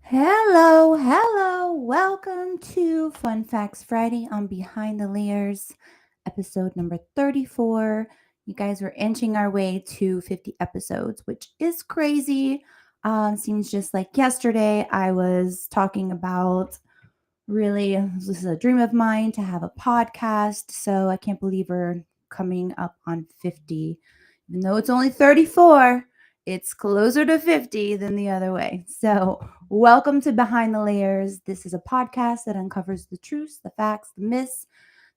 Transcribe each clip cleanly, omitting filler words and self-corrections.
Hello. Welcome to Fun Facts Friday on Behind the Layers, episode number 34. You guys are inching our way to 50 episodes, which is crazy. Seems just like yesterday I was talking about really, this is a dream of mine to have a podcast. So I can't believe we're coming up on 50. Even though it's only 34, it's closer to 50 than the other way. So, welcome to Behind the Layers. This is a podcast that uncovers the truths, the facts, the myths,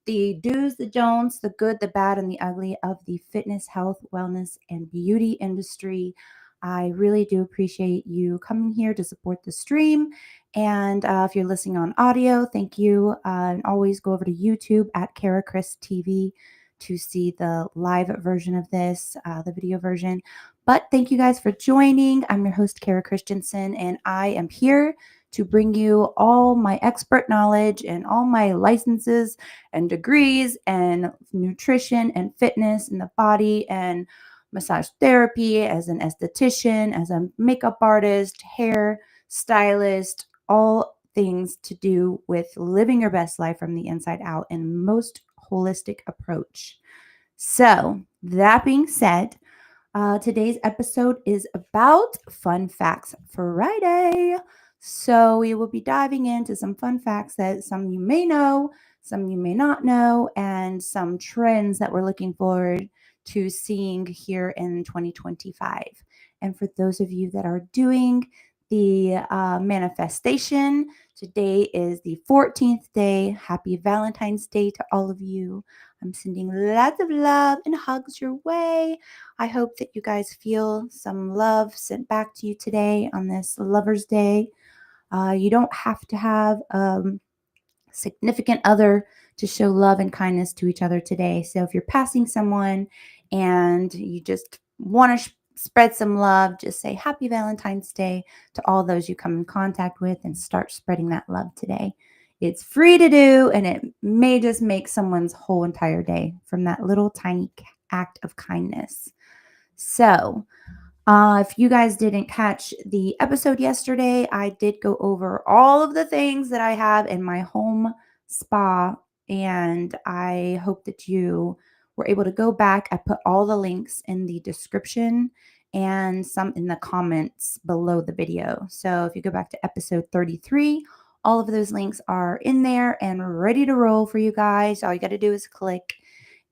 the do's, the don'ts, the good, the bad, and the ugly of the fitness, health, wellness, and beauty industry. I really do appreciate you coming here to support the stream. And if you're listening on audio, thank you. And always go over to YouTube at Kara Chris TV to see the live version of this, the video version. But thank you guys for joining. I'm your host, Kara Christensen, and I am here to bring you all my expert knowledge and all my licenses and degrees and nutrition and fitness in the body and massage therapy as an esthetician, as a makeup artist, hair stylist, all things to do with living your best life from the inside out and most holistic approach. So, that being said, today's episode is about Fun Facts Friday. So, we will be diving into some fun facts that some you may know, some you may not know, and some trends that we're looking forward to seeing here in 2025. And for those of you that are doing the manifestation, today is the 14th day. Happy Valentine's Day to all of you. I'm sending lots of love and hugs your way. I hope that you guys feel some love sent back to you today on this Lover's Day. You don't have to have significant other to show love and kindness to each other today. So if you're passing someone and you just want to spread some love, just say Happy Valentine's Day to all those you come in contact with and start spreading that love today. It's free to do, and it may just make someone's whole entire day from that little tiny act of kindness. So, if you guys didn't catch the episode yesterday, I did go over all of the things that I have in my home spa, and I hope that you were able to go back. I put all the links in the description and some in the comments below the video. So if you go back to episode 33, all of those links are in there and ready to roll for you guys. All you got to do is click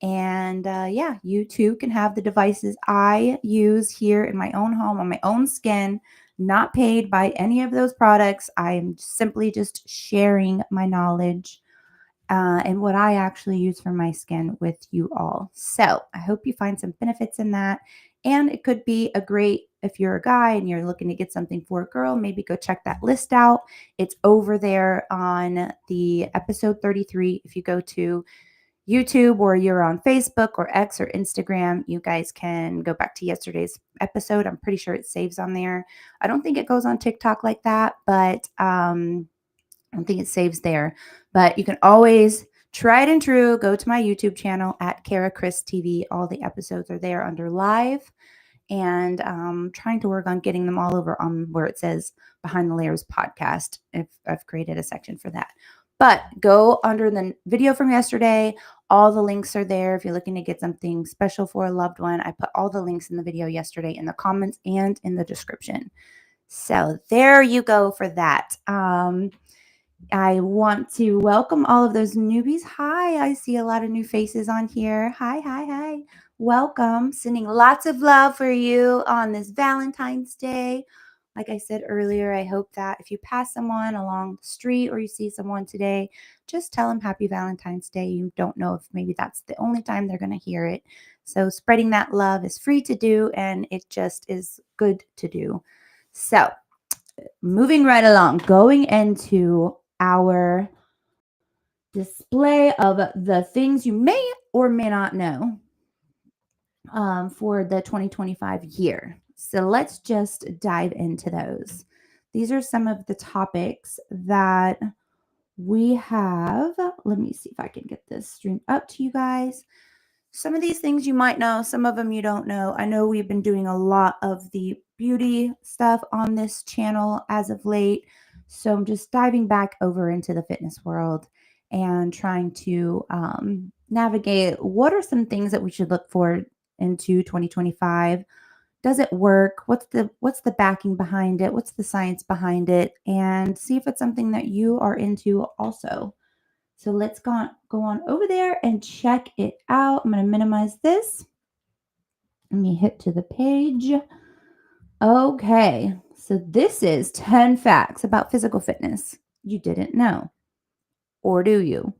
and yeah, you too can have the devices I use here in my own home on my own skin, not paid by any of those products. I'm simply just sharing my knowledge and what I actually use for my skin with you all. So I hope you find some benefits in that. And it could be a great, if you're a guy and you're looking to get something for a girl, maybe go check that list out. It's over there on the episode 33. If you go to YouTube or you're on Facebook or X or Instagram, you guys can go back to yesterday's episode. I'm pretty sure it saves on there. I don't think it goes on TikTok like that, but I don't think it saves there. But you can always try it and true. Go to my YouTube channel at Kara Chris TV. All the episodes are there under live. And trying to work on getting them all over on where it says Behind the Layers podcast. If I've created a section for that. But go under the video from yesterday. All the links are there. If you're looking to get something special for a loved one, I put all the links in the video yesterday in the comments and in the description. So there you go for that. I want to welcome all of those newbies. Hi, I see a lot of new faces on here. Hi. Welcome. Sending lots of love for you on this Valentine's Day. Like I said earlier, I hope that if you pass someone along the street or you see someone today, just tell them Happy Valentine's Day. You don't know if maybe that's the only time they're going to hear it. So spreading that love is free to do, and it just is good to do. So moving right along, going into our display of the things you may or may not know for the 2025 year. So let's just dive into those. These are some of the topics that we have. Let me see if I can get this stream up to you guys. Some of these things you might know, some of them you don't know. I know we've been doing a lot of the beauty stuff on this channel as of late. So I'm just diving back over into the fitness world and trying to navigate what are some things that we should look for into 2025. Does it work? What's the backing behind it? What's the science behind it? And see if it's something that you are into also. So let's go on over there and check it out. I'm going to minimize this. Let me hit to the page. Okay. So this is 10 facts about physical fitness you didn't know. Or do you?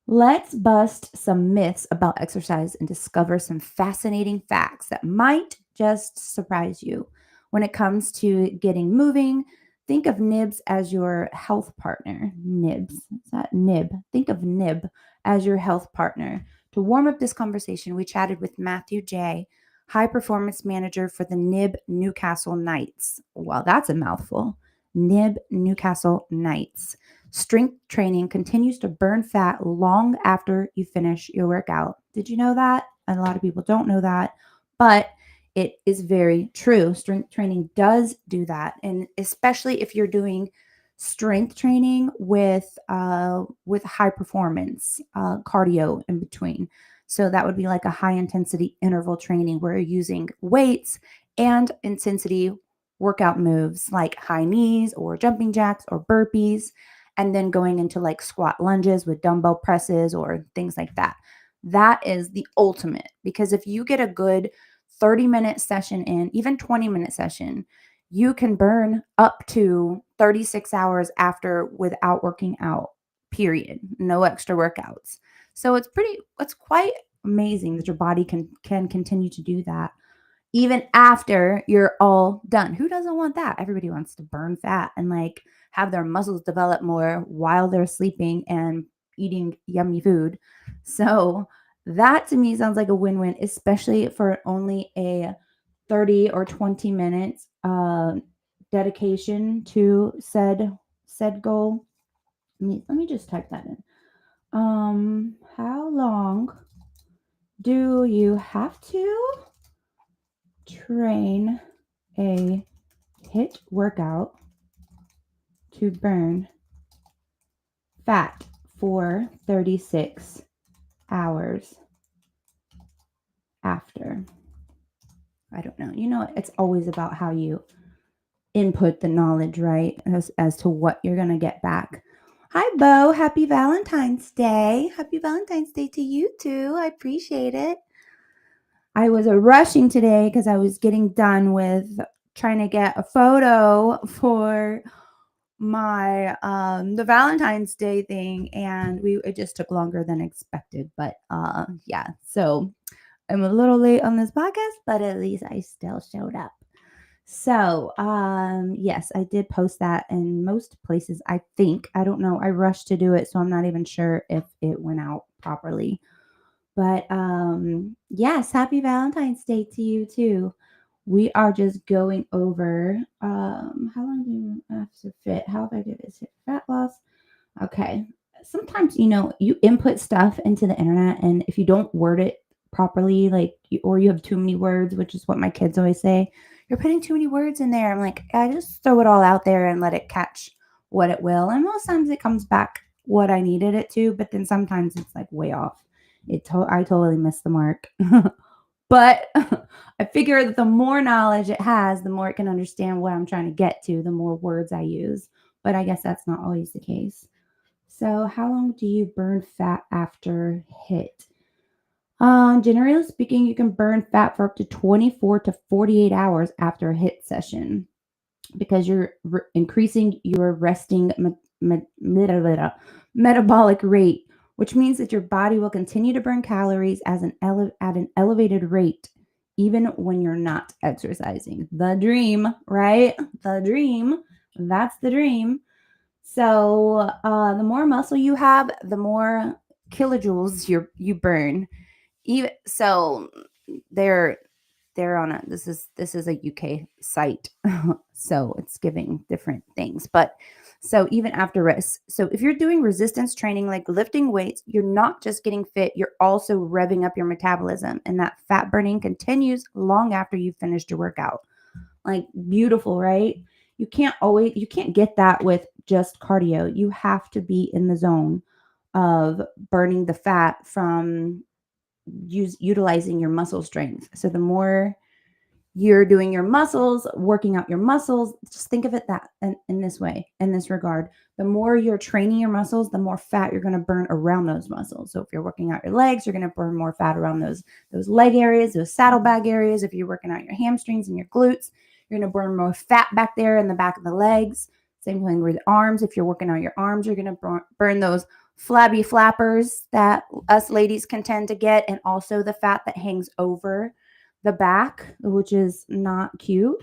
Let's bust some myths about exercise and discover some fascinating facts that might just surprise you. When it comes to getting moving, think of Nibs as your health partner. Nibs. Is that Nib? Think of Nib as your health partner. To warm up this conversation, we chatted with Matthew J., high performance manager for the Nib Newcastle Knights. Well, that's a mouthful. Nib Newcastle Knights. Strength training continues to burn fat long after you finish your workout. Did you know that? And a lot of people don't know that, but it is very true. Strength training does do that, and especially if you're doing strength training with high performance cardio in between. So that would be like a high intensity interval training where you're using weights and intensity workout moves like high knees or jumping jacks or burpees, and then going into like squat lunges with dumbbell presses or things like that. That is the ultimate, because if you get a good 30-minute session in, even 20-minute session, you can burn up to 36 hours after without working out, period. No extra workouts. So it's quite amazing that your body can continue to do that even after you're all done. Who doesn't want that? Everybody wants to burn fat and like have their muscles develop more while they're sleeping and eating yummy food. So that to me sounds like a win-win, especially for only a 30 or 20 minutes dedication to said goal. Let me just type that in. How long do you have to train a HIIT workout to burn fat for 36 hours after? I don't know. It's always about how you input the knowledge, right? As to what you're going to get back. Hi, Bo. Happy Valentine's Day. Happy Valentine's Day to you too. I appreciate it. I was rushing today because I was getting done with trying to get a photo for my the Valentine's Day thing, and it just took longer than expected. But yeah, so I'm a little late on this podcast, but at least I still showed up. So yes, I did post that in most places, I think. I don't know. I rushed to do it, so I'm not even sure if it went out properly. But yes, happy Valentine's Day to you too. We are just going over how long do you have to fit? How effective is it for fat loss? Okay. Sometimes you input stuff into the internet, and if you don't word it properly, or you have too many words, which is what my kids always say, you're putting too many words in there. I'm like, I just throw it all out there and let it catch what it will. And most times it comes back what I needed it to, but then sometimes it's like way off. I totally missed the mark. But I figure that the more knowledge it has, the more it can understand what I'm trying to get to, the more words I use. But I guess that's not always the case. So how long do you burn fat after HIIT? Generally speaking, you can burn fat for up to 24 to 48 hours after a HIIT session, because you're increasing your resting metabolic rate, which means that your body will continue to burn calories at an elevated rate even when you're not exercising. The dream, right? The dream. That's the dream. So the more muscle you have, the more kilojoules you burn. Even so, they're on this is a UK site, so it's giving different things. But so even after rest, so if you're doing resistance training like lifting weights, you're not just getting fit, you're also revving up your metabolism, and that fat burning continues long after you've finished your workout. Like, beautiful, right? You can't get that with just cardio. You have to be in the zone of burning the fat from utilizing your muscle strength. So the more you're doing your muscles, working out your muscles. Just think of it that in this way, in this regard. The more you're training your muscles, the more fat you're going to burn around those muscles. So if you're working out your legs, you're going to burn more fat around those leg areas, those saddlebag areas. If you're working out your hamstrings and your glutes, you're going to burn more fat back there in the back of the legs. Same thing with the arms. If you're working out your arms, you're going to burn those flabby flappers that us ladies can tend to get, and also the fat that hangs over the back, which is not cute.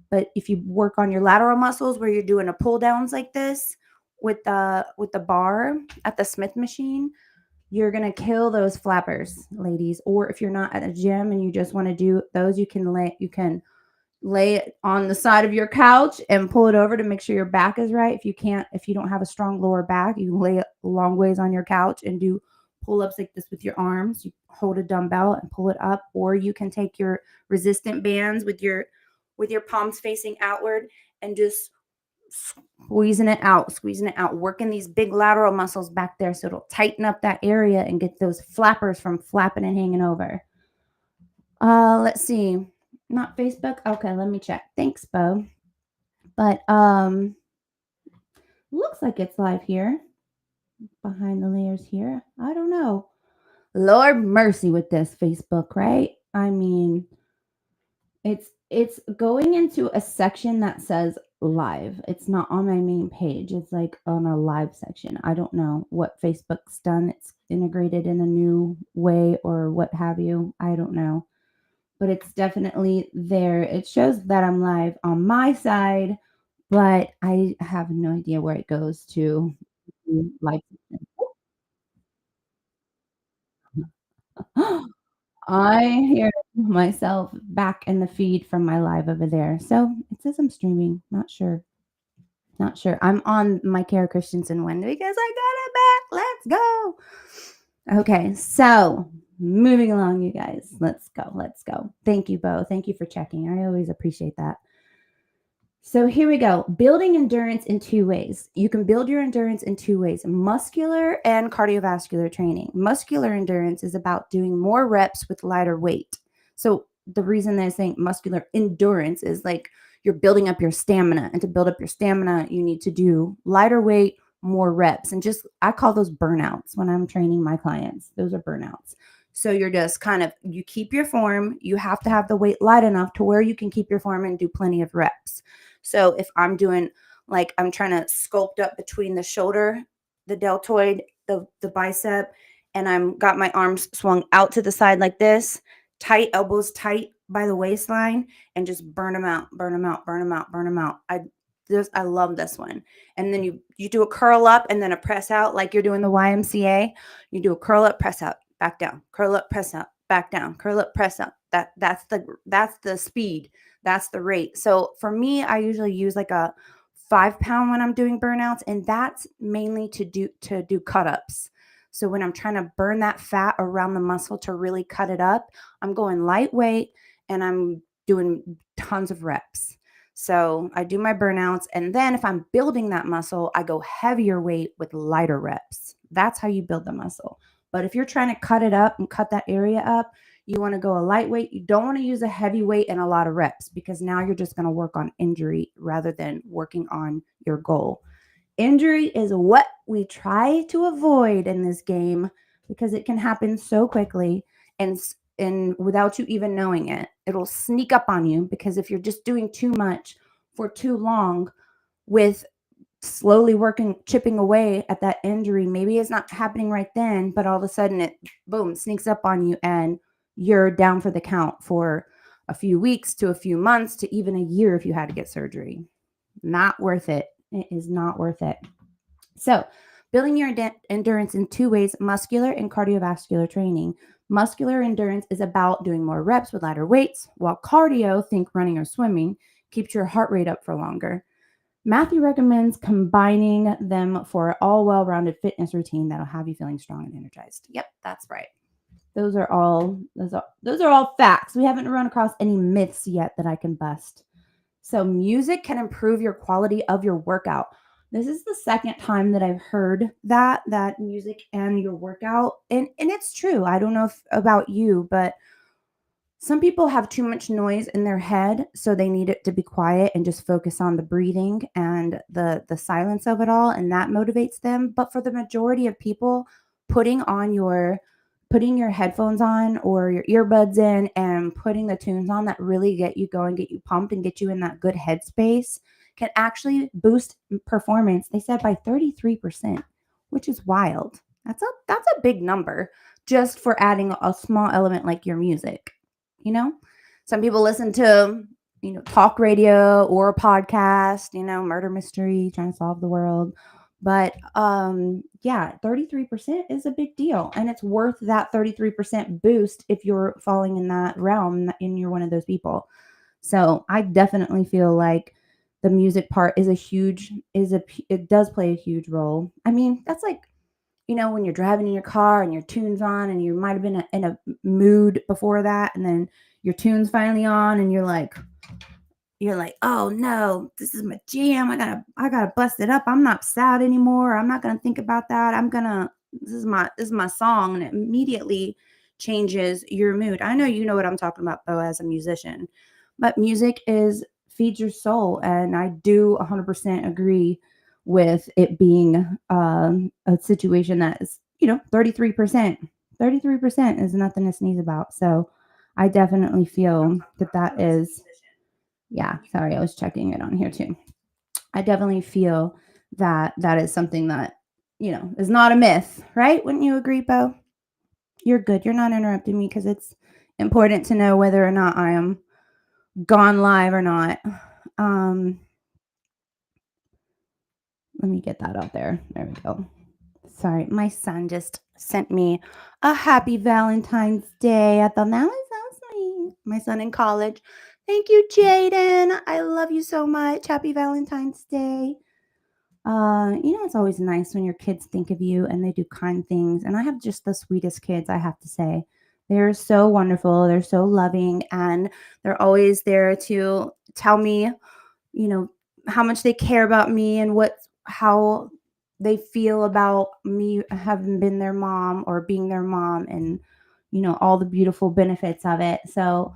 But if you work on your lateral muscles where you're doing a pull downs like this with the bar at the Smith machine, you're gonna kill those flappers, ladies. Or if you're not at a gym and you just want to do those, you can lay it on the side of your couch and pull it over to make sure your back is right. If you don't have a strong lower back, you lay it long ways on your couch and do pull-ups like this with your arms. You hold a dumbbell and pull it up, or you can take your resistant bands with your palms facing outward and just squeezing it out, working these big lateral muscles back there so it'll tighten up that area and get those flappers from flapping and hanging over. Let's see. Not Facebook. Okay, let me check. Thanks, Bo. But looks like it's live here. Behind the layers here. I don't know. Lord mercy with this Facebook, right? I mean, it's going into a section that says live. It's not on my main page. It's like on a live section. I don't know what Facebook's done. It's integrated in a new way or what have you. I don't know. But it's definitely there. It shows that I'm live on my side, but I have no idea where it goes to live. I hear myself back in the feed from my live over there. So it says I'm streaming. Not sure. Not sure. I'm on my Kara Christensen one because I got it back. Let's go. Okay, so moving along, you guys. Let's go. Let's go. Thank you, Bo. Thank you for checking. I always appreciate that. So here we go. Building endurance in two ways. You can build your endurance in two ways: muscular and cardiovascular training. Muscular endurance is about doing more reps with lighter weight. So the reason they're saying muscular endurance is like you're building up your stamina. And to build up your stamina, you need to do lighter weight, more reps. And just, I call those burnouts when I'm training my clients. Those are burnouts. So you're just you keep your form. You have to have the weight light enough to where you can keep your form and do plenty of reps. So if I'm doing, like, I'm trying to sculpt up between the shoulder, the deltoid, the bicep, and I'm got my arms swung out to the side like this, tight, elbows tight by the waistline, and just burn them out, burn them out, burn them out, burn them out. I love this one. And then you do a curl up and then a press out like you're doing the YMCA. You do a curl up, press out, back down, curl up, press out, back down, curl up, press out. That's the speed. That's the rate. So for me, I usually use like a 5 pound when I'm doing burnouts, and that's mainly to do cut ups. So when I'm trying to burn that fat around the muscle to really cut it up, I'm going lightweight and I'm doing tons of reps. So I do my burnouts, and then if I'm building that muscle, I go heavier weight with lighter reps. That's how you build the muscle. But if you're trying to cut it up and cut that area up, you want to go a lightweight. You don't want to use a heavy weight and a lot of reps, because now you're just going to work on injury rather than working on your goal. Injury is what we try to avoid in this game because it can happen so quickly and without you even knowing it. It'll sneak up on you, because if you're just doing too much for too long with slowly chipping away at that injury, maybe it's not happening right then, but all of a sudden it, boom, sneaks up on you and you're down for the count for a few weeks to a few months to even a year if you had to get surgery. Not worth it. It is not worth it. So building your endurance in two ways: muscular and cardiovascular training. Muscular endurance is about doing more reps with lighter weights, while cardio, think running or swimming, keeps your heart rate up for longer. Matthew recommends combining them for an all well-rounded fitness routine that'll have you feeling strong and energized. Yep, that's right. Those are all facts. We haven't run across any myths yet that I can bust. So, music can improve your quality of your workout. This is the second time that I've heard that music and your workout, and it's true. I don't know if about you, but some people have too much noise in their head, so they need it to be quiet and just focus on the breathing and the silence of it all, and that motivates them. But for the majority of people, putting on your putting your headphones on or your earbuds in and putting the tunes on that really get you going, get you pumped, and get you in that good headspace can actually boost performance. They said by 33%, which is wild. That's a big number just for adding a small element like your music. You know, some people listen to, talk radio or a podcast, murder mystery, trying to solve the world. But yeah, 33% is a big deal. And it's worth that 33% boost if you're falling in that realm and you're one of those people. So I definitely feel like the music part is a huge, it does play a huge role. I mean, that's like, when you're driving in your car and your tune's on and you might have been in a mood before that, and then your tune's finally on and you're like, "Oh no, this is my jam. I gotta bust it up. I'm not sad anymore. I'm not gonna think about that. This is my song," and it immediately changes your mood. I know you know what I'm talking about though as a musician. But music is feeds your soul, and I do 100% agree with it being a situation that is, 33%. 33% is nothing to sneeze about. So I definitely feel that is, yeah, sorry, I was checking it on here too. I definitely feel that that is something that, is not a myth, right? Wouldn't you agree, Bo? You're good. You're not interrupting me because it's important to know whether or not I am gone live or not. Um, Let me get that out there. There we go. Sorry, my son just sent me a happy Valentine's Day. I thought that was so sweet. My son in college. Thank you, Jaden. I love you so much. Happy Valentine's Day. It's always nice when your kids think of you and they do kind things. And I have just the sweetest kids, I have to say. They're so wonderful. They're so loving, and they're always there to tell me, you know, how much they care about me and how they feel about me having been their mom or being their mom, and all the beautiful benefits of it. So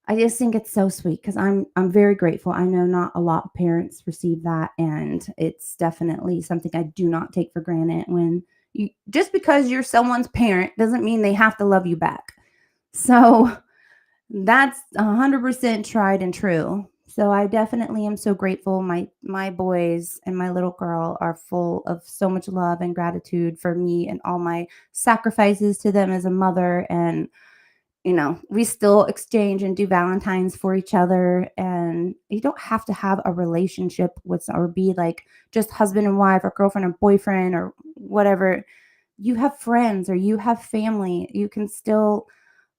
I just think it's so sweet because I'm very grateful. I know not a lot of parents receive that, and it's definitely something I do not take for granted. When you just because you're someone's parent doesn't mean they have to love you back. So that's 100% tried and true. So I definitely am so grateful. My boys and my little girl are full of so much love and gratitude for me and all my sacrifices to them as a mother. And we still exchange and do Valentines for each other. And you don't have to have a relationship with or be like just husband and wife or girlfriend and boyfriend or whatever. You have friends or you have family. You can still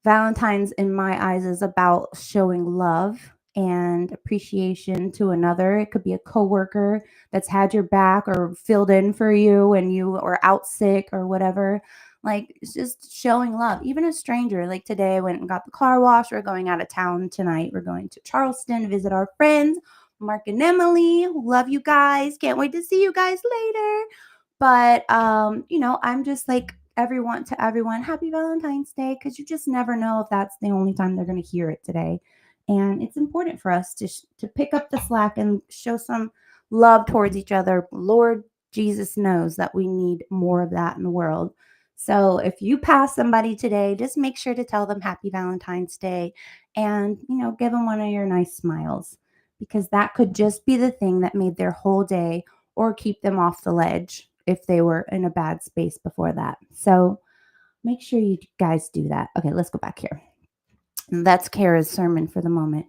Valentine's in my eyes is about showing love and appreciation to another. It could be a coworker that's had your back or filled in for you when you are out sick or whatever. Like it's just showing love. Even a stranger. Like today I went and got the car wash. We're going out of town tonight. We're going to Charleston to visit our friends, Mark and Emily. Love you guys. Can't wait to see you guys later. But I'm just like everyone to everyone, happy Valentine's Day, because you just never know if that's the only time they're going to hear it today. And it's important for us to pick up the slack and show some love towards each other. Lord Jesus knows that we need more of that in the world. So if you pass somebody today, just make sure to tell them happy Valentine's Day and, give them one of your nice smiles, because that could just be the thing that made their whole day or keep them off the ledge if they were in a bad space before that. So make sure you guys do that. Okay, let's go back here. That's Kara's sermon for the moment.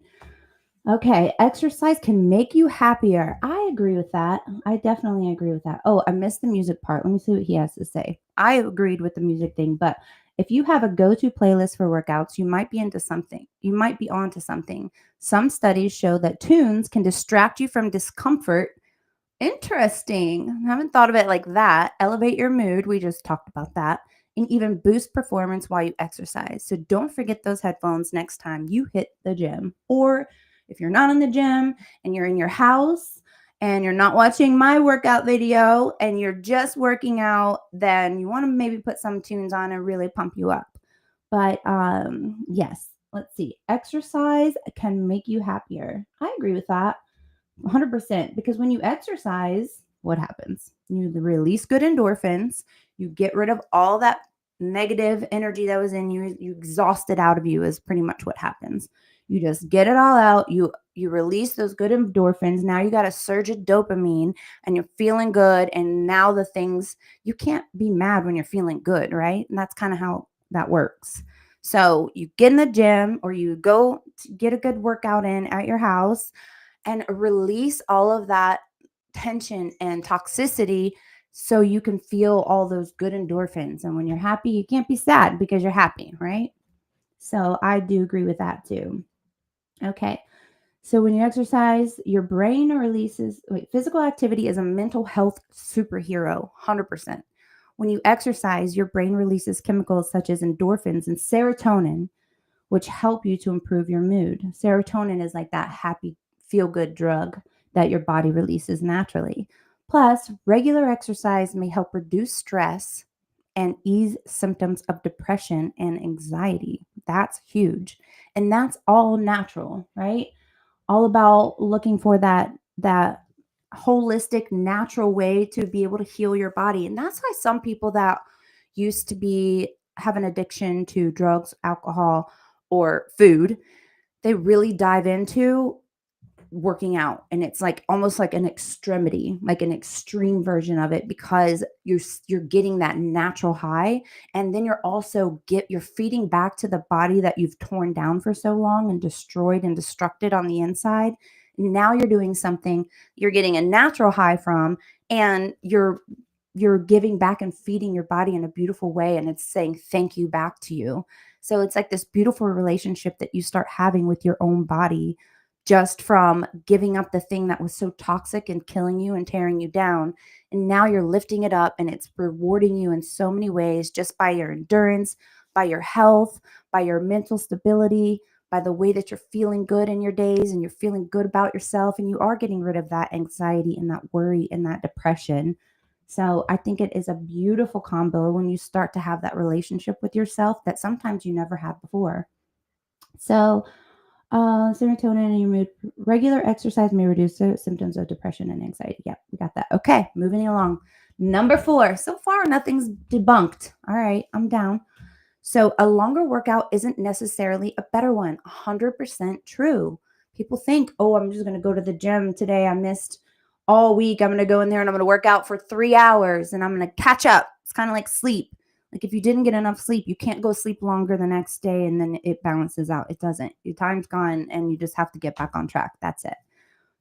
Okay, exercise can make you happier. I agree with that. I definitely agree with that. Oh, I missed the music part. Let me see what he has to say. I agreed with the music thing, but if you have a go-to playlist for workouts, you might be into something. You might be onto something. Some studies show that tunes can distract you from discomfort. Interesting. I haven't thought of it like that. Elevate your mood. We just talked about that. And even boost performance while you exercise. So don't forget those headphones next time you hit the gym. Or If you're not in the gym and you're in your house and you're not watching my workout video and you're just working out, then you want to maybe put some tunes on and really pump you up. But yes, let's see. Exercise can make you happier. I agree with that. 100%, because when you exercise, what happens? You release good endorphins, you get rid of all that negative energy that was in you, you exhaust it out of you is pretty much what happens. You just get it all out, you release those good endorphins. Now you got a surge of dopamine and you're feeling good, and now the things, you can't be mad when you're feeling good, right? And that's kind of how that works. So you get in the gym or you go to get a good workout in at your house and release all of that tension and toxicity so you can feel all those good endorphins. And when you're happy, you can't be sad because you're happy, right? So I do agree with that too. Okay. So when you exercise, your brain releases, physical activity is a mental health superhero, 100%. When you exercise, your brain releases chemicals such as endorphins and serotonin, which help you to improve your mood. Serotonin is like that happy, feel good drug that your body releases naturally. Plus, regular exercise may help reduce stress and ease symptoms of depression and anxiety. That's huge. And that's all natural, right? All about looking for that holistic natural way to be able to heal your body. And that's why some people that used to be have an addiction to drugs, alcohol, or food, they really dive into working out, and it's like almost like an extremity, like an extreme version of it, because you're getting that natural high, and then you're feeding back to the body that you've torn down for so long and destroyed and destructed on the inside. Now you're doing something you're getting a natural high from, and you're giving back and feeding your body in a beautiful way, and it's saying thank you back to you. So it's like this beautiful relationship that you start having with your own body, just from giving up the thing that was so toxic and killing you and tearing you down. And now you're lifting it up, and it's rewarding you in so many ways, just by your endurance, by your health, by your mental stability, by the way that you're feeling good in your days and you're feeling good about yourself. And you are getting rid of that anxiety and that worry and that depression. So I think it is a beautiful combo when you start to have that relationship with yourself that sometimes you never had before. So serotonin in your mood. Regular exercise may reduce the symptoms of depression and anxiety. Yep, we got that. Okay, moving along. Number 4. So far, nothing's debunked. All right, I'm down. So a longer workout isn't necessarily a better one. 100% true. People think, oh, I'm just going to go to the gym today. I missed all week. I'm going to go in there and I'm going to work out for 3 hours and I'm going to catch up. It's kind of like sleep. Like if you didn't get enough sleep, you can't go sleep longer the next day and then it balances out. It doesn't. Your time's gone and you just have to get back on track. That's it.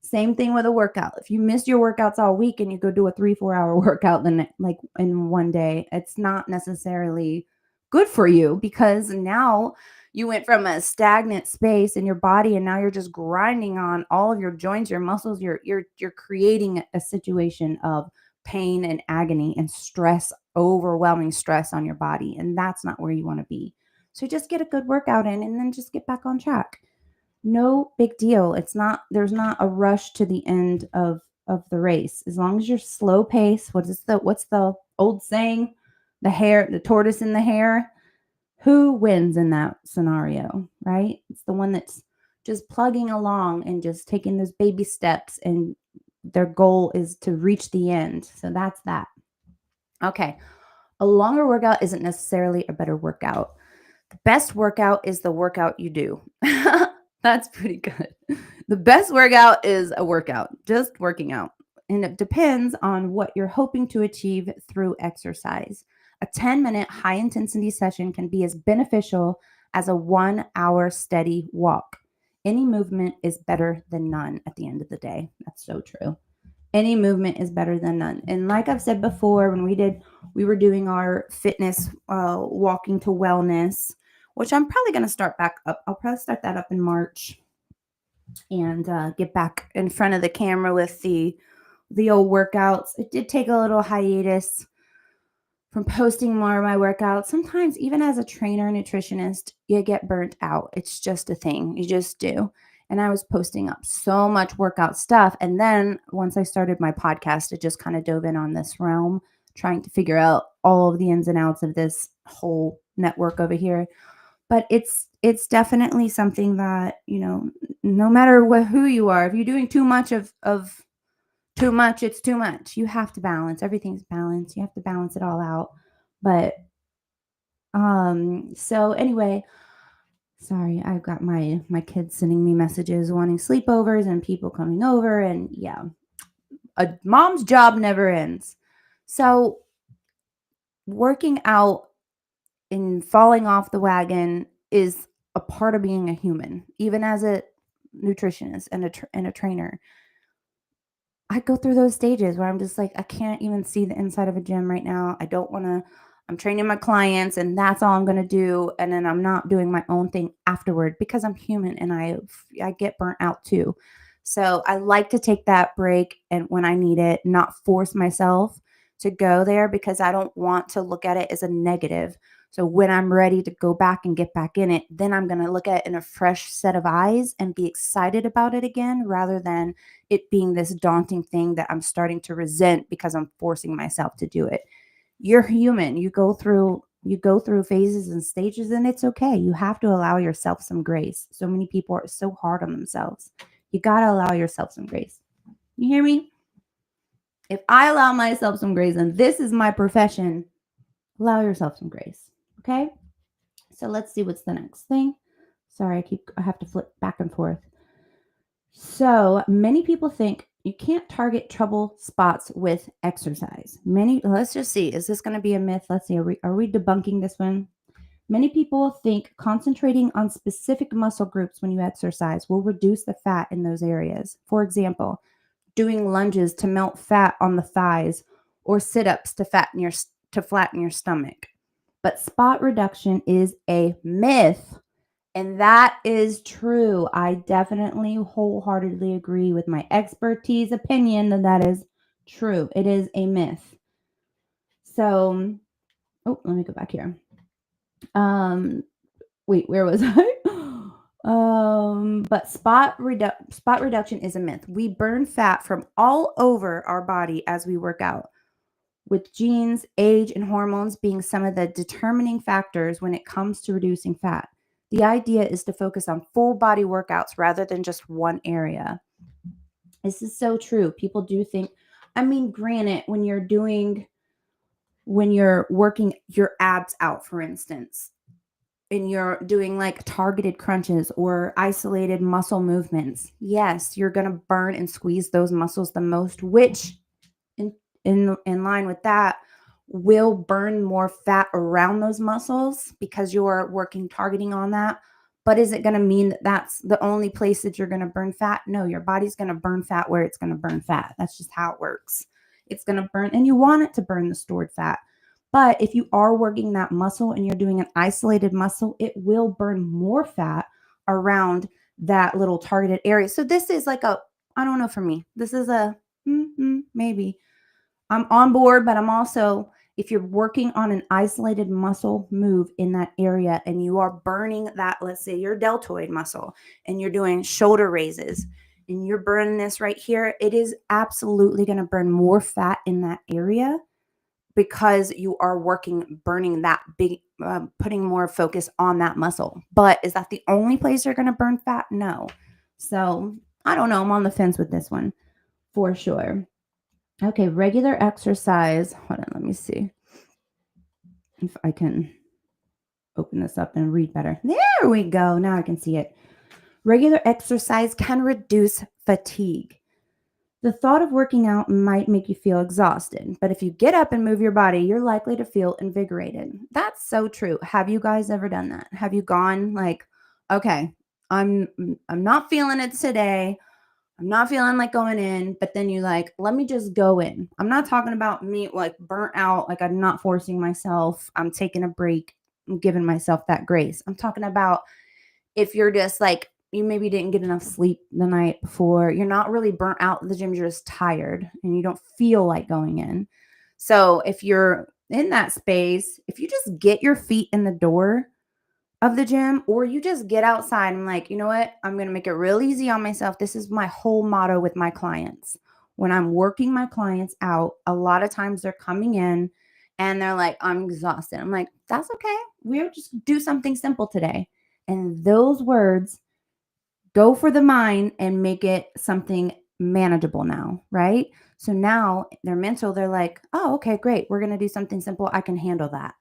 Same thing with a workout. If you missed your workouts all week and you go do a 3-4 hour workout then like in one day, it's not necessarily good for you, because now you went from a stagnant space in your body and now you're just grinding on all of your joints, your muscles, you're creating a situation of pain and agony and stress, overwhelming stress on your body, and that's not where you want to be. So just get a good workout in and then just get back on track. No big deal. There's not a rush to the end of the race. As long as you're slow pace, what's the old saying? The tortoise and the hare. Who wins in that scenario, right? It's the one that's just plugging along and just taking those baby steps, and their goal is to reach the end. So that's that. Okay. A longer workout isn't necessarily a better workout. The best workout is the workout you do. That's pretty good. The best workout is a workout, just working out. And it depends on what you're hoping to achieve through exercise. A 10-minute high intensity session can be as beneficial as a 1 hour steady walk. Any movement is better than none at the end of the day. That's so true. Any movement is better than none. And like I've said before, when we were doing our fitness walking to wellness, which I'm probably going to start back up. I'll probably start that up in March and get back in front of the camera with the old workouts. It did take a little hiatus from posting more of my workouts. Sometimes even as a trainer, nutritionist, you get burnt out. It's just a thing. You just do. and I was posting up so much workout stuff. And then once I started my podcast, it just kind of dove in on this realm, trying to figure out all of the ins and outs of this whole network over here. But it's definitely something that, no matter who you are, if you're doing too much of too much, it's too much. You have to balance. Everything's balanced. You have to balance it all out. But so anyway, sorry, I've got my kids sending me messages wanting sleepovers and people coming over, and yeah, a mom's job never ends. So working out and falling off the wagon is a part of being a human, even as a nutritionist and a trainer. I go through those stages where I'm just like, I can't even see the inside of a gym right now. I don't want to. I'm training my clients and that's all I'm going to do. And then I'm not doing my own thing afterward because I'm human and I get burnt out too. So I like to take that break and when I need it, not force myself to go there because I don't want to look at it as a negative. So when I'm ready to go back and get back in it, then I'm going to look at it in a fresh set of eyes and be excited about it again rather than it being this daunting thing that I'm starting to resent because I'm forcing myself to do it. You're human. You go through phases and stages and it's okay. You have to allow yourself some grace. So many people are so hard on themselves. You got to allow yourself some grace. You hear me? If I allow myself some grace and this is my profession, allow yourself some grace. Okay? So let's see what's the next thing. Sorry, I have to flip back and forth. So many people think you can't target trouble spots with exercise. Let's just see. Is this going to be a myth? Let's see. Are we debunking this one? Many people think concentrating on specific muscle groups when you exercise will reduce the fat in those areas. For example, doing lunges to melt fat on the thighs or sit-ups to flatten your stomach. But spot reduction is a myth. And that is true. I definitely wholeheartedly agree with my expertise opinion that is true. It is a myth. So, let me go back here. Wait, where was I? But spot reduction is a myth. We burn fat from all over our body as we work out, with genes, age, and hormones being some of the determining factors when it comes to reducing fat. The idea is to focus on full body workouts rather than just one area. This is so true. People do think, granted, when you're working your abs out, for instance, and you're doing like targeted crunches or isolated muscle movements, yes, you're going to burn and squeeze those muscles the most, which in line with that will burn more fat around those muscles because you're working targeting on that. But is it going to mean that that's the only place that you're going to burn fat? No, your body's going to burn fat where it's going to burn fat. That's just how it works. It's going to burn, and you want it to burn the stored fat. But if you are working that muscle and you're doing an isolated muscle, it will burn more fat around that little targeted area. So this is like I don't know, for me, this is a maybe. I'm on board, but I'm also, if you're working on an isolated muscle move in that area and you are burning that, let's say your deltoid muscle and you're doing shoulder raises and you're burning this right here, it is absolutely going to burn more fat in that area because you are burning that big, putting more focus on that muscle. But is that the only place you're going to burn fat? No. So I don't know. I'm on the fence with this one for sure. Okay, regular exercise. Hold on, let me see if I can open this up and read better. There we go. Now I can see it. Regular exercise can reduce fatigue. The thought of working out might make you feel exhausted, but if you get up and move your body, you're likely to feel invigorated. That's so true. Have you guys ever done that? Have you gone like, okay, I'm not feeling it today. I'm not feeling like going in, but then you like, let me just go in. I'm not talking about me like burnt out, like I'm not forcing myself. I'm taking a break. I'm giving myself that grace. I'm talking about if you're just like, you maybe didn't get enough sleep the night before. You're not really burnt out in the gym. You're just tired and you don't feel like going in. So if you're in that space, if you just get your feet in the door of the gym, or you just get outside. I'm like, you know what? I'm going to make it real easy on myself. This is my whole motto with my clients. When I'm working my clients out, a lot of times they're coming in and they're like, I'm exhausted. I'm like, that's okay. We'll just do something simple today. And those words go for the mind and make it something manageable now, right? So now their mental, they're like, oh, okay, great. We're going to do something simple. I can handle that.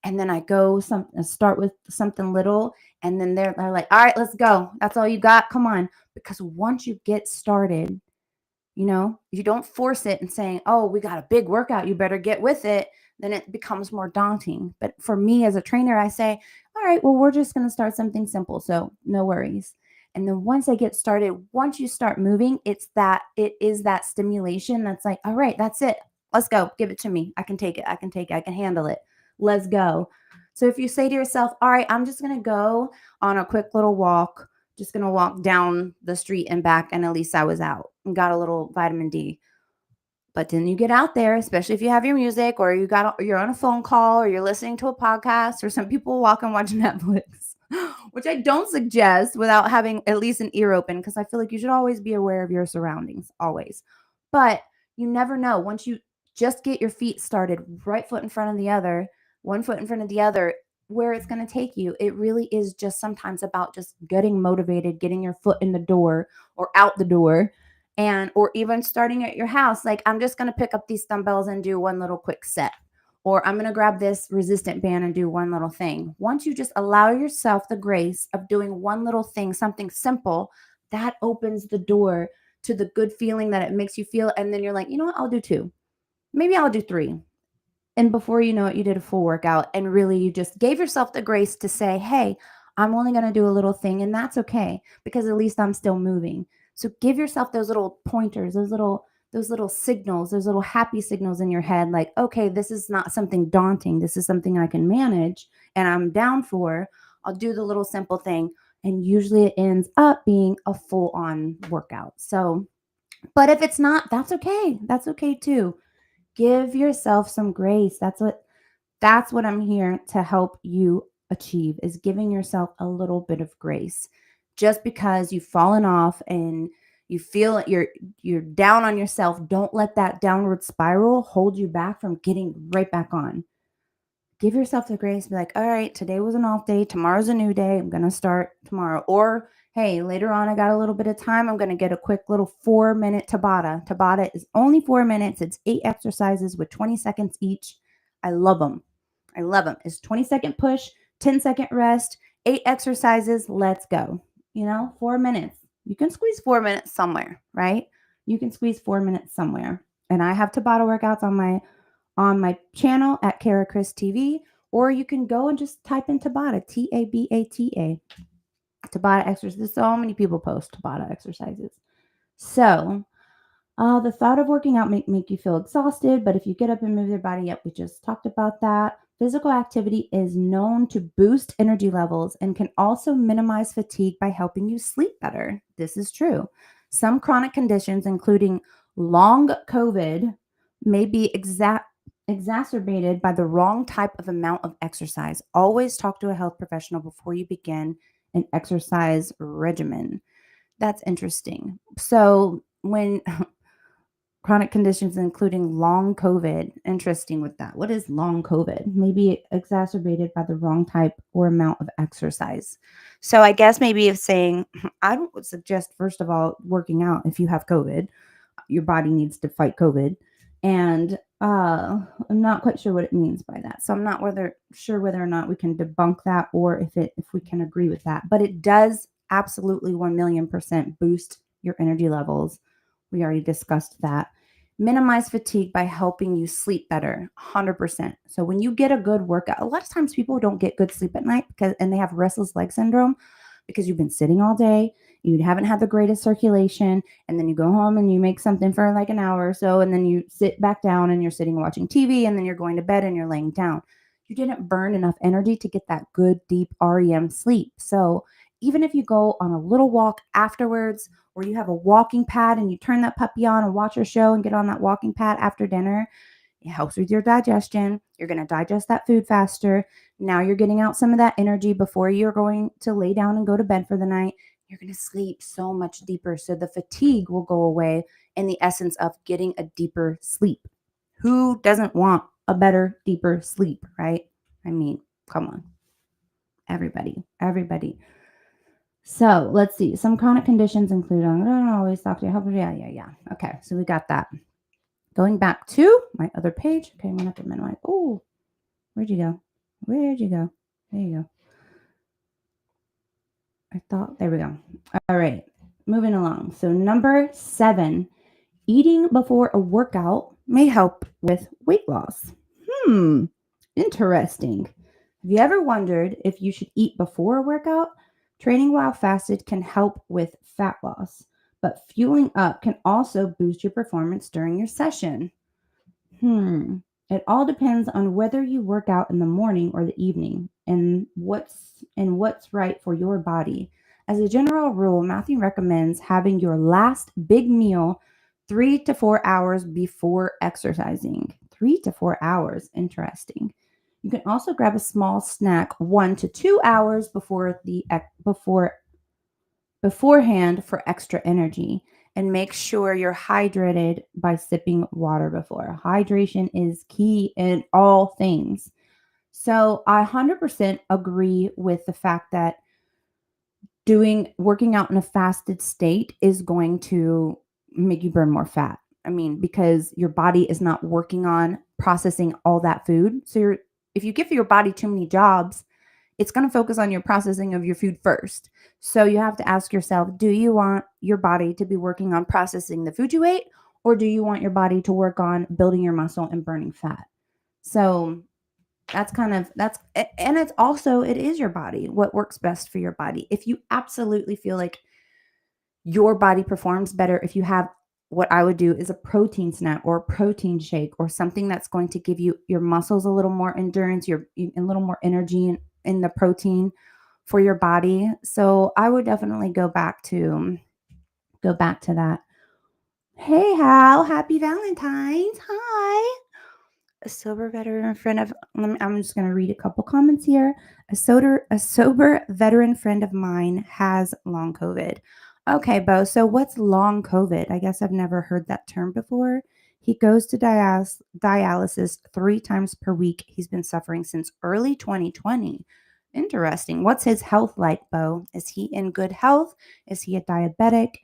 And then I go start with something little, and then they're like, all right, let's go. That's all you got. Come on. Because once you get started, you don't force it and saying, oh, we got a big workout, you better get with it. Then it becomes more daunting. But for me as a trainer, I say, all right, well, we're just going to start something simple. So no worries. And then once I get started, once you start moving, it is that stimulation that's like, all right, that's it. Let's go. Give it to me. I can take it. I can take it. I can handle it. Let's go. So if you say to yourself, all right, I'm just going to go on a quick little walk, just going to walk down the street and back, and at least I was out and got a little vitamin D. But then you get out there, especially if you have your music, or you're on a phone call, or you're listening to a podcast, or some people walk and watch Netflix, which I don't suggest without having at least an ear open, because I feel like you should always be aware of your surroundings, always. But you never know. Once you just get your feet started, right foot in front of the other, one foot in front of the other, where it's going to take you. It really is just sometimes about just getting motivated, getting your foot in the door or out the door, and or even starting at your house. Like, I'm just going to pick up these dumbbells and do one little quick set, or I'm going to grab this resistant band and do one little thing. Once you just allow yourself the grace of doing one little thing, something simple, that opens the door to the good feeling that it makes you feel. And then you're like, you know what, I'll do two, maybe I'll do three. And before you know it, you did a full workout, and really you just gave yourself the grace to say, hey, I'm only going to do a little thing, and that's okay, because at least I'm still moving. So give yourself those little pointers, those little signals, those little happy signals in your head, like, okay, this is not something daunting. This is something I can manage and I'm down for. I'll do the little simple thing. And usually it ends up being a full on workout. So, but if it's not, that's okay. That's okay too. Give yourself some grace. That's what I'm here to help you achieve, is giving yourself a little bit of grace. Just because you've fallen off and you feel you're down on yourself, don't let that downward spiral hold you back from getting right back on. Give yourself the grace. Be like, all right, today was an off day. Tomorrow's a new day. I'm going to start tomorrow. Or, hey, later on, I got a little bit of time. I'm going to get a quick little 4-minute Tabata. Tabata is only 4 minutes. It's 8 exercises with 20 seconds each. I love them. I love them. It's 20-second push, 10-second rest, 8 exercises. Let's go. 4 minutes. You can squeeze 4 minutes somewhere, right? You can squeeze 4 minutes somewhere. And I have Tabata workouts on my channel at Kara Chris TV, or you can go and just type in Tabata, Tabata. Tabata exercises. So many people post Tabata exercises. So the thought of working out make you feel exhausted, but if you get up and move your body up, we just talked about that. Physical activity is known to boost energy levels and can also minimize fatigue by helping you sleep better. This is true. Some chronic conditions, including long COVID, may be exacerbated by the wrong type of amount of exercise. Always talk to a health professional before you begin an exercise regimen. That's interesting. So when chronic conditions, including long COVID. Interesting with that. What is long COVID? Maybe exacerbated by the wrong type or amount of exercise. So I guess maybe if saying, I would suggest, first of all, working out if you have COVID. Your body needs to fight COVID. And I'm not quite sure what it means by that. So I'm not sure whether or not we can debunk that, or if we can agree with that. But it does absolutely 1,000,000% boost your energy levels. We already discussed that. Minimize fatigue by helping you sleep better, 100%. So when you get a good workout, a lot of times people don't get good sleep at night and they have restless leg syndrome because you've been sitting all day, you haven't had the greatest circulation, and then you go home and you make something for like an hour or so, and then you sit back down and you're sitting watching TV, and then you're going to bed and you're laying down. You didn't burn enough energy to get that good, deep REM sleep. So even if you go on a little walk afterwards, or you have a walking pad and you turn that puppy on and watch your show and get on that walking pad after dinner, It helps with your digestion. You're going to digest that food faster. Now you're getting out some of that energy before you're going to lay down and go to bed for the night. You're going to sleep so much deeper. So the fatigue will go away in the essence of getting a deeper sleep. Who doesn't want a better, deeper sleep, right? I mean, come on. Everybody. So let's see. Some chronic conditions include, I don't always talk to you. Yeah. Okay, so we got that. Going back to my other page. Okay, I'm going to have to minimize. Oh, where'd you go? There you go. There we go. All right, moving along. So number 7, eating before a workout may help with weight loss. Interesting. Have you ever wondered if you should eat before a workout? Training while fasted can help with fat loss, but fueling up can also boost your performance during your session. It all depends on whether you work out in the morning or the evening and what's right for your body. As a general rule, Matthew recommends having your last big meal 3 to 4 hours before exercising. 3 to 4 hours, interesting. You can also grab a small snack 1 to 2 hours beforehand for extra energy, and make sure you're hydrated by sipping water before. Hydration is key in all things. So I 100% agree with the fact that working out in a fasted state is going to make you burn more fat. I mean, because your body is not working on processing all that food. So if you give your body too many jobs, it's going to focus on your processing of your food first. So you have to ask yourself, do you want your body to be working on processing the food you ate, or do you want your body to work on building your muscle and burning fat? So and it is your body, what works best for your body. If you absolutely feel like your body performs better if you have, what I would do is a protein snack or a protein shake or something that's going to give you your muscles a little more endurance, a little more energy in the protein for your body. So I would definitely go back to that. Hey Hal, happy Valentine's. Hi. A sober veteran friend of I'm just going to read a couple comments here. A sober veteran friend of mine has long COVID. Okay, Bo. So what's long COVID? I guess I've never heard that term before. He goes to dialysis 3 times per week. He's been suffering since early 2020. Interesting. What's his health like, Bo? Is he in good health? Is he a diabetic?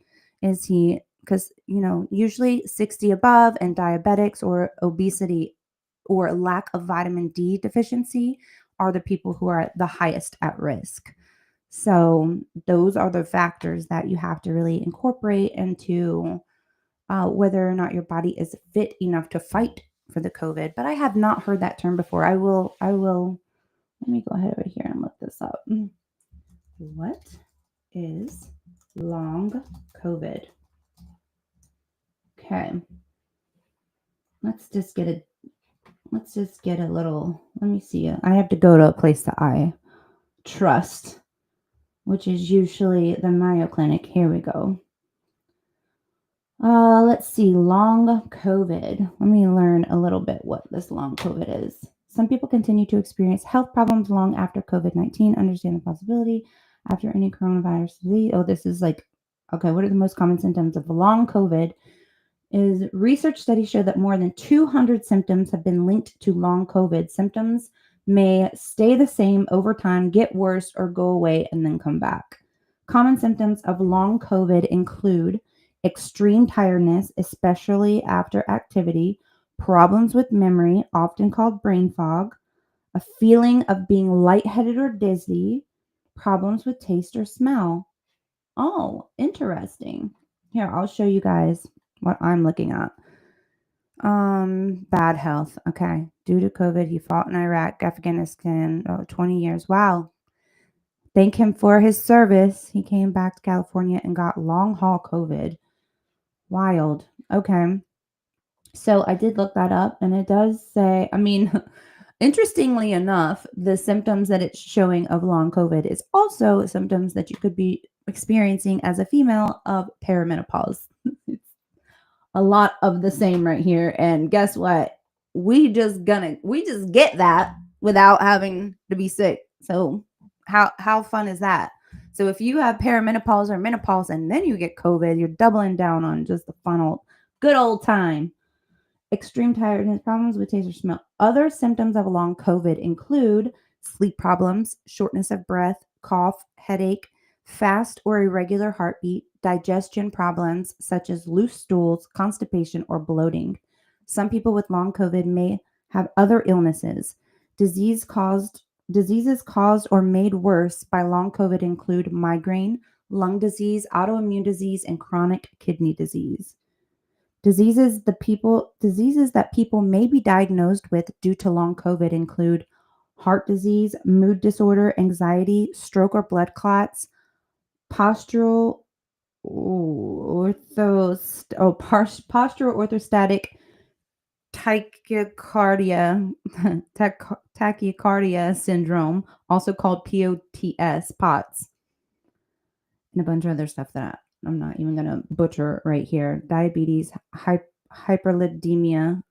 Is he, because usually 60 above and diabetics or obesity or lack of vitamin D deficiency are the people who are the highest at risk. So those are the factors that you have to really incorporate into whether or not your body is fit enough to fight for the COVID. But I have not heard that term before. I will. Let me go ahead over here and look this up. What is long COVID? Okay. Let's just get a little, let me see. I have to go to a place that I trust, which is usually the Mayo Clinic. Here we go. Let's see. Long COVID. Let me learn a little bit what this long COVID is. Some people continue to experience health problems long after COVID-19. Understand the possibility after any coronavirus disease. Oh, this is like, okay, what are the most common symptoms of long COVID? Is research studies show that more than 200 symptoms have been linked to long COVID. Symptoms may stay the same over time, get worse, or go away and then come back. Common symptoms of long COVID include extreme tiredness, especially after activity, problems with memory, often called brain fog, a feeling of being lightheaded or dizzy, problems with taste or smell. Oh, interesting. Here, I'll show you guys what I'm looking at. Bad health. Okay. Due to COVID, he fought in Iraq, Afghanistan, 20 years. Wow. Thank him for his service. He came back to California and got long haul COVID. Wild. Okay. So I did look that up and it does say, I mean, interestingly enough, the symptoms that it's showing of long COVID is also symptoms that you could be experiencing as a female of perimenopause. A lot of the same right here. And guess what? we just get that without having to be sick. So how fun is that? So if you have perimenopause or menopause and then you get COVID, you're doubling down on just the good old time. Extreme tiredness, problems with taste or smell. Other symptoms of long COVID include sleep problems, shortness of breath, cough, headache, fast or irregular heartbeat, digestion problems such as loose stools, constipation, or bloating. Some people with long COVID may have other illnesses. Diseases caused or made worse by long COVID include migraine, lung disease, autoimmune disease, and chronic kidney disease. Diseases that people may be diagnosed with due to long COVID include heart disease, mood disorder, anxiety, stroke or blood clots, postural postural orthostatic tachycardia tachycardia syndrome, also called POTS, and a bunch of other stuff that I'm not even going to butcher right here. Diabetes, hyperlipidemia,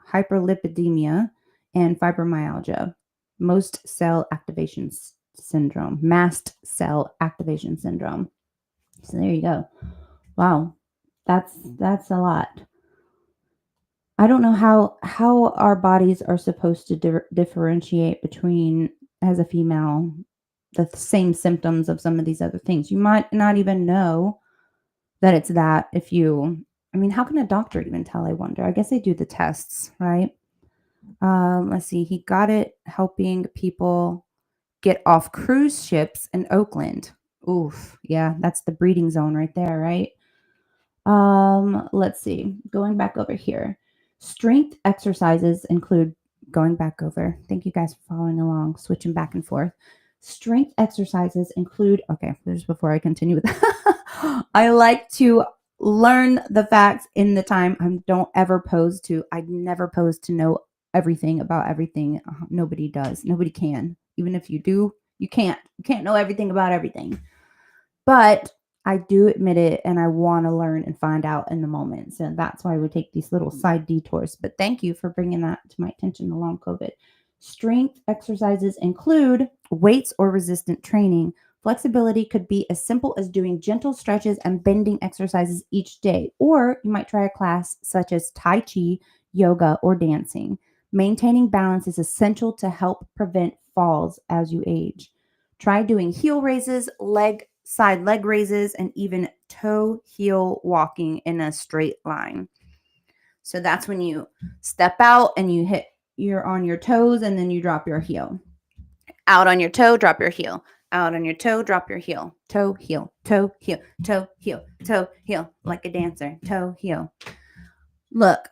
and fibromyalgia. Mast cell activation syndrome. So there you go. Wow. That's a lot. I don't know how our bodies are supposed to differentiate between, as a female, the same symptoms of some of these other things. You might not even know that it's that how can a doctor even tell, I wonder? I guess they do the tests, right? Let's see. He got it helping people get off cruise ships in Oakland. Oof. Yeah, that's the breeding zone right there, right? Let's see. Going back over here. Strength exercises include going back over. Thank you guys for following along, switching back and forth. Strength exercises include, okay, just before I continue with that, I like to learn the facts in the time. I never pose to know everything about everything. Nobody does. Nobody can. Even if you do, you can't. You can't know everything about everything. But I do admit it, and I want to learn and find out in the moment. So that's why we take these little side detours. But thank you for bringing that to my attention along COVID. Strength exercises include weights or resistant training. Flexibility could be as simple as doing gentle stretches and bending exercises each day, or you might try a class such as Tai Chi, yoga, or dancing. Maintaining balance is essential to help prevent falls as you age. Try doing heel raises, side leg raises, and even toe heel walking in a straight line. So that's when you step out and you're on your toes, and then you drop your heel. Out on your toe, drop your heel. Out on your toe, drop your heel. Toe, heel, toe, heel, toe, heel, toe, heel, like a dancer. Toe, heel. Look,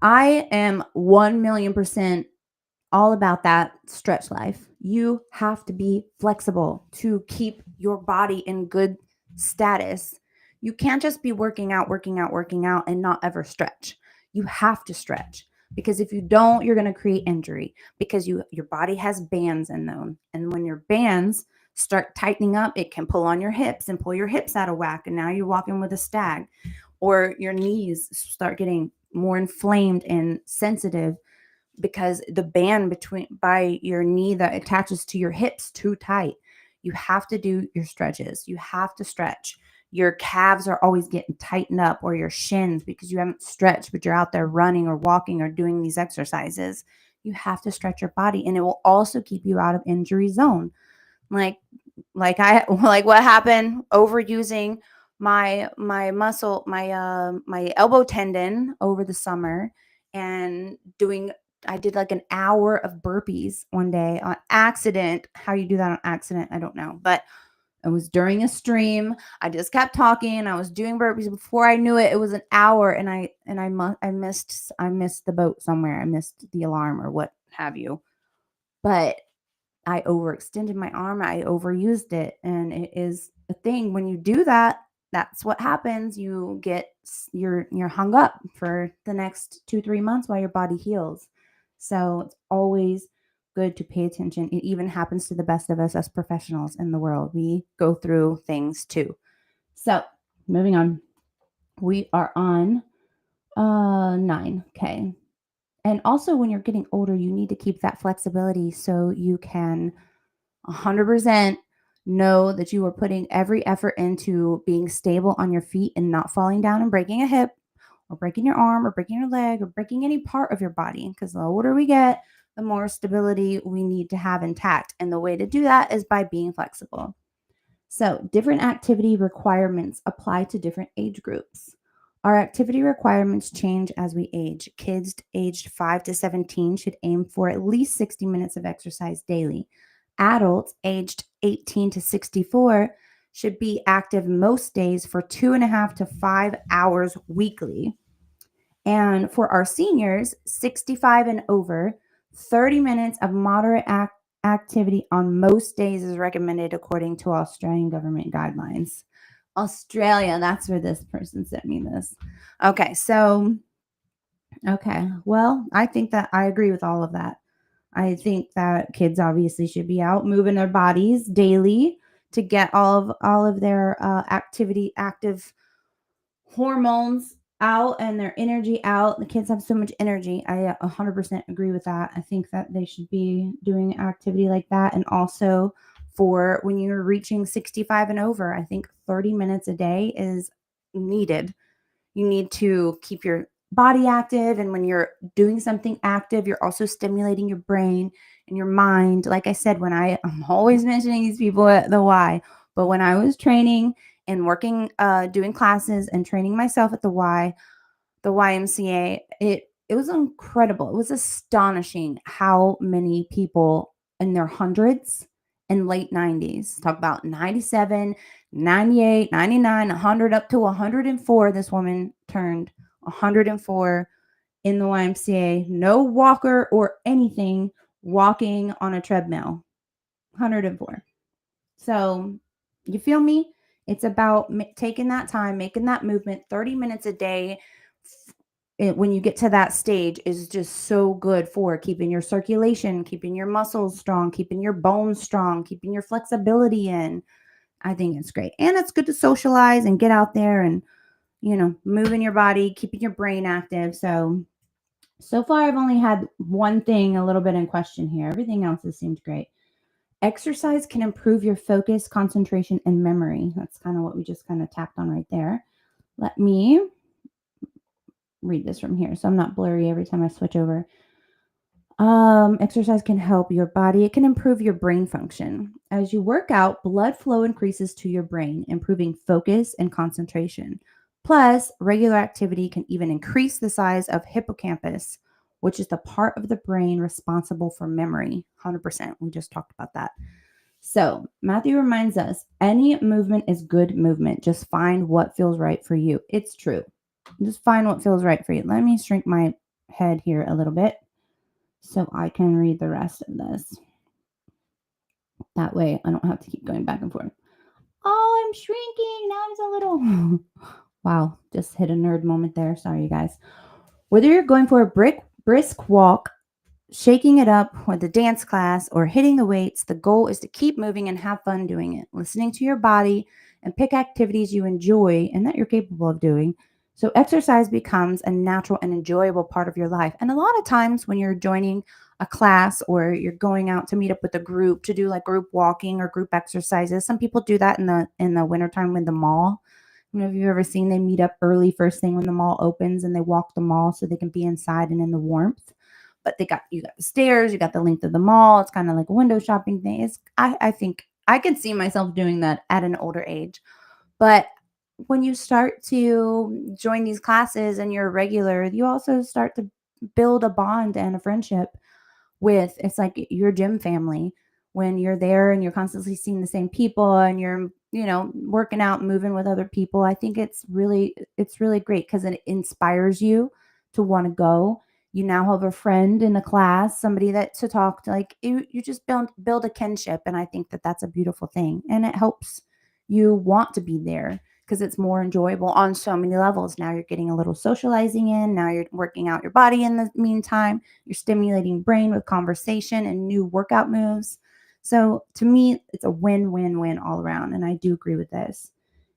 I am 1,000,000% all about that stretch life. You have to be flexible to keep your body in good status. You can't just be working out, and not ever stretch. You have to stretch, because if you don't, you're going to create injury, because your body has bands in them. And when your bands start tightening up, it can pull on your hips and pull your hips out of whack. And now you're walking with a stag, or your knees start getting more inflamed and sensitive because the band by your knee that attaches to your hips too tight. You have to do your stretches. You have to stretch. Your calves are always getting tightened up, or your shins, because you haven't stretched, but you're out there running or walking or doing these exercises. You have to stretch your body, and it will also keep you out of injury zone. Like what happened overusing my muscle, my elbow tendon over the summer, and I did like an hour of burpees one day on accident. How you do that on accident, I don't know. But it was during a stream. I just kept talking. I was doing burpees. Before I knew it, it was an hour, and I missed the boat somewhere. I missed the alarm or what have you. But I overextended my arm. I overused it. And it is a thing. When you do that, that's what happens. You're hung up for the next 2-3 months while your body heals. So it's always good to pay attention. It even happens to the best of us as professionals in the world. We go through things too. So moving on. We are on 9. Okay. And also, when you're getting older, you need to keep that flexibility so you can 100% know that you are putting every effort into being stable on your feet and not falling down and breaking a hip or breaking your arm or breaking your leg or breaking any part of your body. Because the older we get, the more stability we need to have intact. And the way to do that is by being flexible. So, different activity requirements apply to different age groups. Our activity requirements change as we age. Kids aged 5 to 17 should aim for at least 60 minutes of exercise daily. Adults aged 18 to 64 should be active most days for 2.5 to 5 hours weekly. And for our seniors, 65 and over, 30 minutes of moderate activity on most days is recommended according to Australian government guidelines. Australia, that's where this person sent me this. Okay, well, I think that I agree with all of that. I think that kids obviously should be out moving their bodies daily to get all of their active hormones out and their energy out. The kids have so much energy. I 100% agree with that. I think that they should be doing activity like that. And also for when you're reaching 65 and over, I think 30 minutes a day is needed. You need to keep your body active. And when you're doing something active, you're also stimulating your brain and your mind. Like I said, I'm always mentioning these people at the Y, but when I was training and working, doing classes and training myself at the YMCA, it was incredible. It was astonishing how many people in their hundreds and late 90s, talk about 97, 98, 99, 100 up to 104. This woman turned 104 in the YMCA, no walker or anything, walking on a treadmill. 104. So, you feel me? It's about taking that time, making that movement. 30 minutes a day when you get to that stage is just so good for keeping your circulation, keeping your muscles strong, keeping your bones strong, keeping your flexibility in. I think it's great. And it's good to socialize and get out there and, moving your body, keeping your brain active. So far I've only had one thing a little bit in question here. Everything else has seemed great. Exercise can improve your focus, concentration, and memory. That's kind of what we just kind of tapped on right there. Let me read this from here so I'm not blurry every time I switch over. Exercise can help your body. It can improve your brain function. As you work out, blood flow increases to your brain, improving focus and concentration. Plus, regular activity can even increase the size of hippocampus, which is the part of the brain responsible for memory. 100%. We just talked about that. So, Matthew reminds us any movement is good movement. Just find what feels right for you. It's true. Just find what feels right for you. Let me shrink my head here a little bit so I can read the rest of this. That way I don't have to keep going back and forth. Oh, I'm shrinking. Now I'm so little. Wow, just hit a nerd moment there. Sorry, you guys. Whether you're going for a brisk walk, shaking it up, or the dance class, or hitting the weights, the goal is to keep moving and have fun doing it, listening to your body, and pick activities you enjoy and that you're capable of doing. So, exercise becomes a natural and enjoyable part of your life. And a lot of times, when you're joining a class or you're going out to meet up with a group to do like group walking or group exercises, some people do that in the wintertime in the mall. Have you ever seen they meet up early first thing when the mall opens and they walk the mall so they can be inside and in the warmth? But you got the stairs, you got the length of the mall. It's kind of like a window shopping thing. I think I can see myself doing that at an older age. But when you start to join these classes and you're a regular, you also start to build a bond and a friendship with it's like your gym family when you're there and you're constantly seeing the same people and you're working out, moving with other people. I think it's really great because it inspires you to want to go. You now have a friend in a class, somebody that to talk to. Like you just build a kinship, and I think that that's a beautiful thing, and it helps you want to be there because it's more enjoyable on so many levels. Now you're getting a little socializing in, now you're working out your body in the meantime, you're stimulating brain with conversation and new workout moves. So to me, it's a win-win-win all around, and I do agree with this.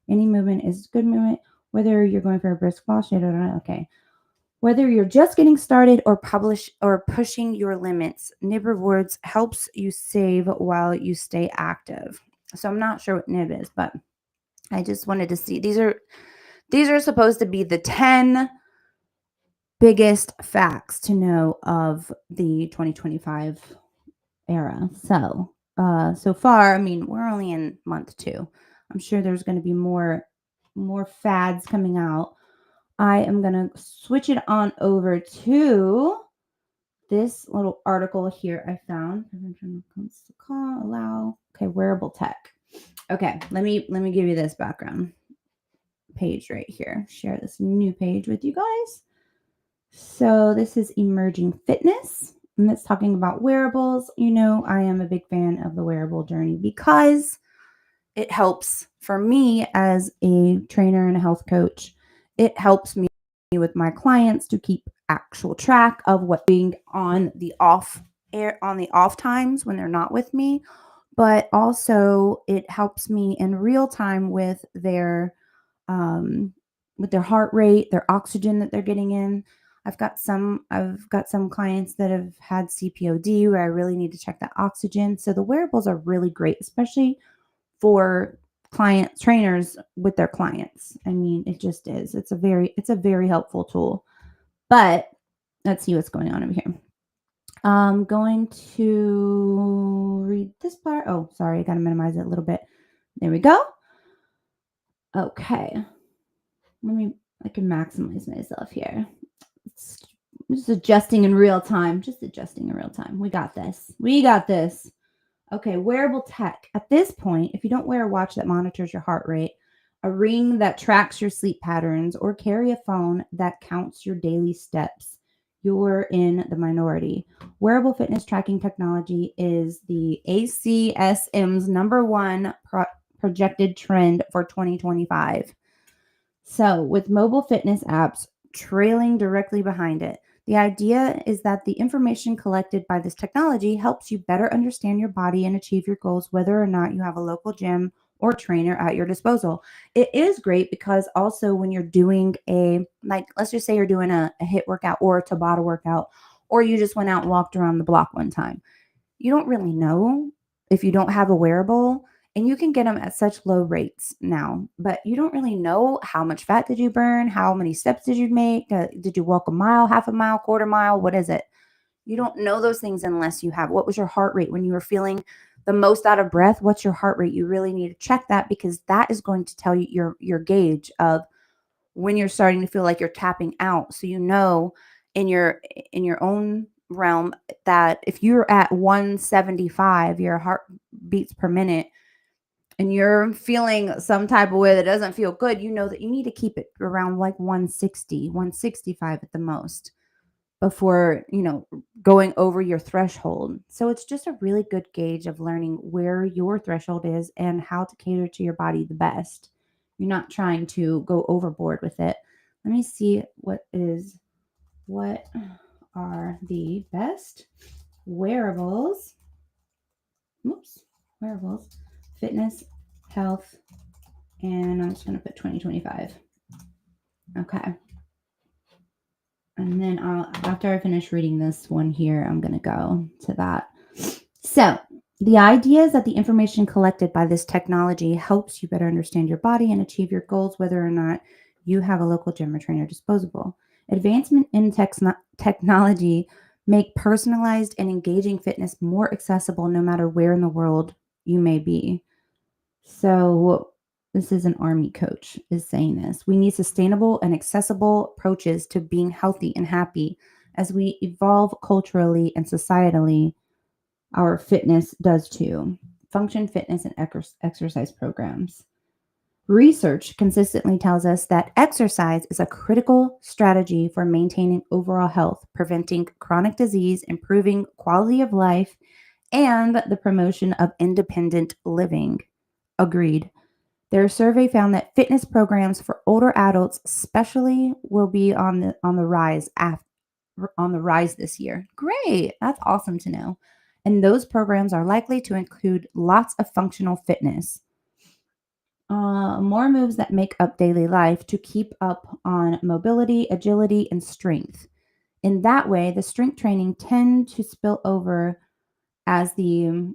Any movement is good movement, whether you're going for a brisk walk. Okay. Whether you're just getting started or pushing your limits, Nib Rewards helps you save while you stay active. So I'm not sure what Nib is, but I just wanted to see. These are supposed to be the 10 biggest facts to know of the 2025 era. So far, I mean, we're only in month 2. I'm sure there's going to be more fads coming out. I am going to switch it on over to this little article here I found. Allow. Okay, wearable tech. Okay, let me give you this background page right here. Share this new page with you guys. So this is emerging fitness, and it's talking about wearables. You know, I am a big fan of the wearable journey because it helps for me as a trainer and a health coach. It helps me with my clients to keep actual track of what's doing on the off times when they're not with me, but also it helps me in real time um, with their heart rate, their oxygen that they're getting in. I've got some clients that have had CPOD where I really need to check that oxygen. So the wearables are really great, especially for client trainers with their clients. I mean, it just is. It's a very helpful tool. But let's see what's going on over here. I'm going to read this part. Oh, sorry, I got to minimize it a little bit. There we go. Okay. I can maximize myself here. Just adjusting in real time. We got this. Okay, wearable tech. At this point, if you don't wear a watch that monitors your heart rate, a ring that tracks your sleep patterns, or carry a phone that counts your daily steps, you're in the minority. Wearable fitness tracking technology is the ACSM's number one projected trend for 2025. So, with mobile fitness apps trailing directly behind it, the idea is that the information collected by this technology helps you better understand your body and achieve your goals, whether or not you have a local gym or trainer at your disposal. It is great because also when you're doing let's just say you're doing a HIIT workout or a Tabata workout, or you just went out and walked around the block one time, you don't really know if you don't have a wearable, and you can get them at such low rates now, but you don't really know how much fat did you burn, how many steps did you make, did you walk a mile, half a mile, quarter mile, what is it? You don't know those things unless you have. What was your heart rate when you were feeling the most out of breath? What's your heart rate? You really need to check that because that is going to tell you your gauge of when you're starting to feel like you're tapping out. So you know in your own realm that if you're at 175 your heart beats per minute and you're feeling some type of way that doesn't feel good, you know that you need to keep it around like 160, 165 at the most before, going over your threshold. So it's just a really good gauge of learning where your threshold is and how to cater to your body the best. You're not trying to go overboard with it. Let me see what are the best wearables. Oops, wearables, fitness, health, and I'm just going to put 2025. Okay. And then after I finish reading this one here, I'm going to go to that. So the idea is that the information collected by this technology helps you better understand your body and achieve your goals, whether or not you have a local gym or trainer disposable. Advancement in technology make personalized and engaging fitness more accessible no matter where in the world you may be. So this is an army coach is saying this. We need sustainable and accessible approaches to being healthy and happy as we evolve culturally and societally. Our fitness does too. Function fitness and exercise programs. Research consistently tells us that exercise is a critical strategy for maintaining overall health, preventing chronic disease, improving quality of life, and the promotion of independent living. Agreed. Their survey found that fitness programs for older adults especially will be on the rise this year. Great. That's awesome to know. And those programs are likely to include lots of functional fitness. More moves that make up daily life to keep up on mobility, agility, and strength. In that way, the strength training tend to spill over as the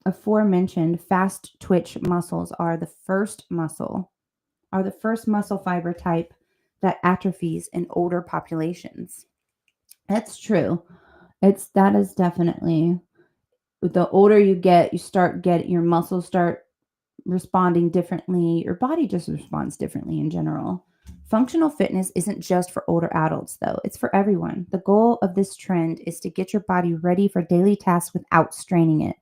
aforementioned fast twitch muscles are the first muscle fiber type that atrophies in older populations. That's true. That is definitely the older you get, your muscles start responding differently. Your body just responds differently in general. Functional fitness isn't just for older adults, though, it's for everyone. The goal of this trend is to get your body ready for daily tasks without straining it,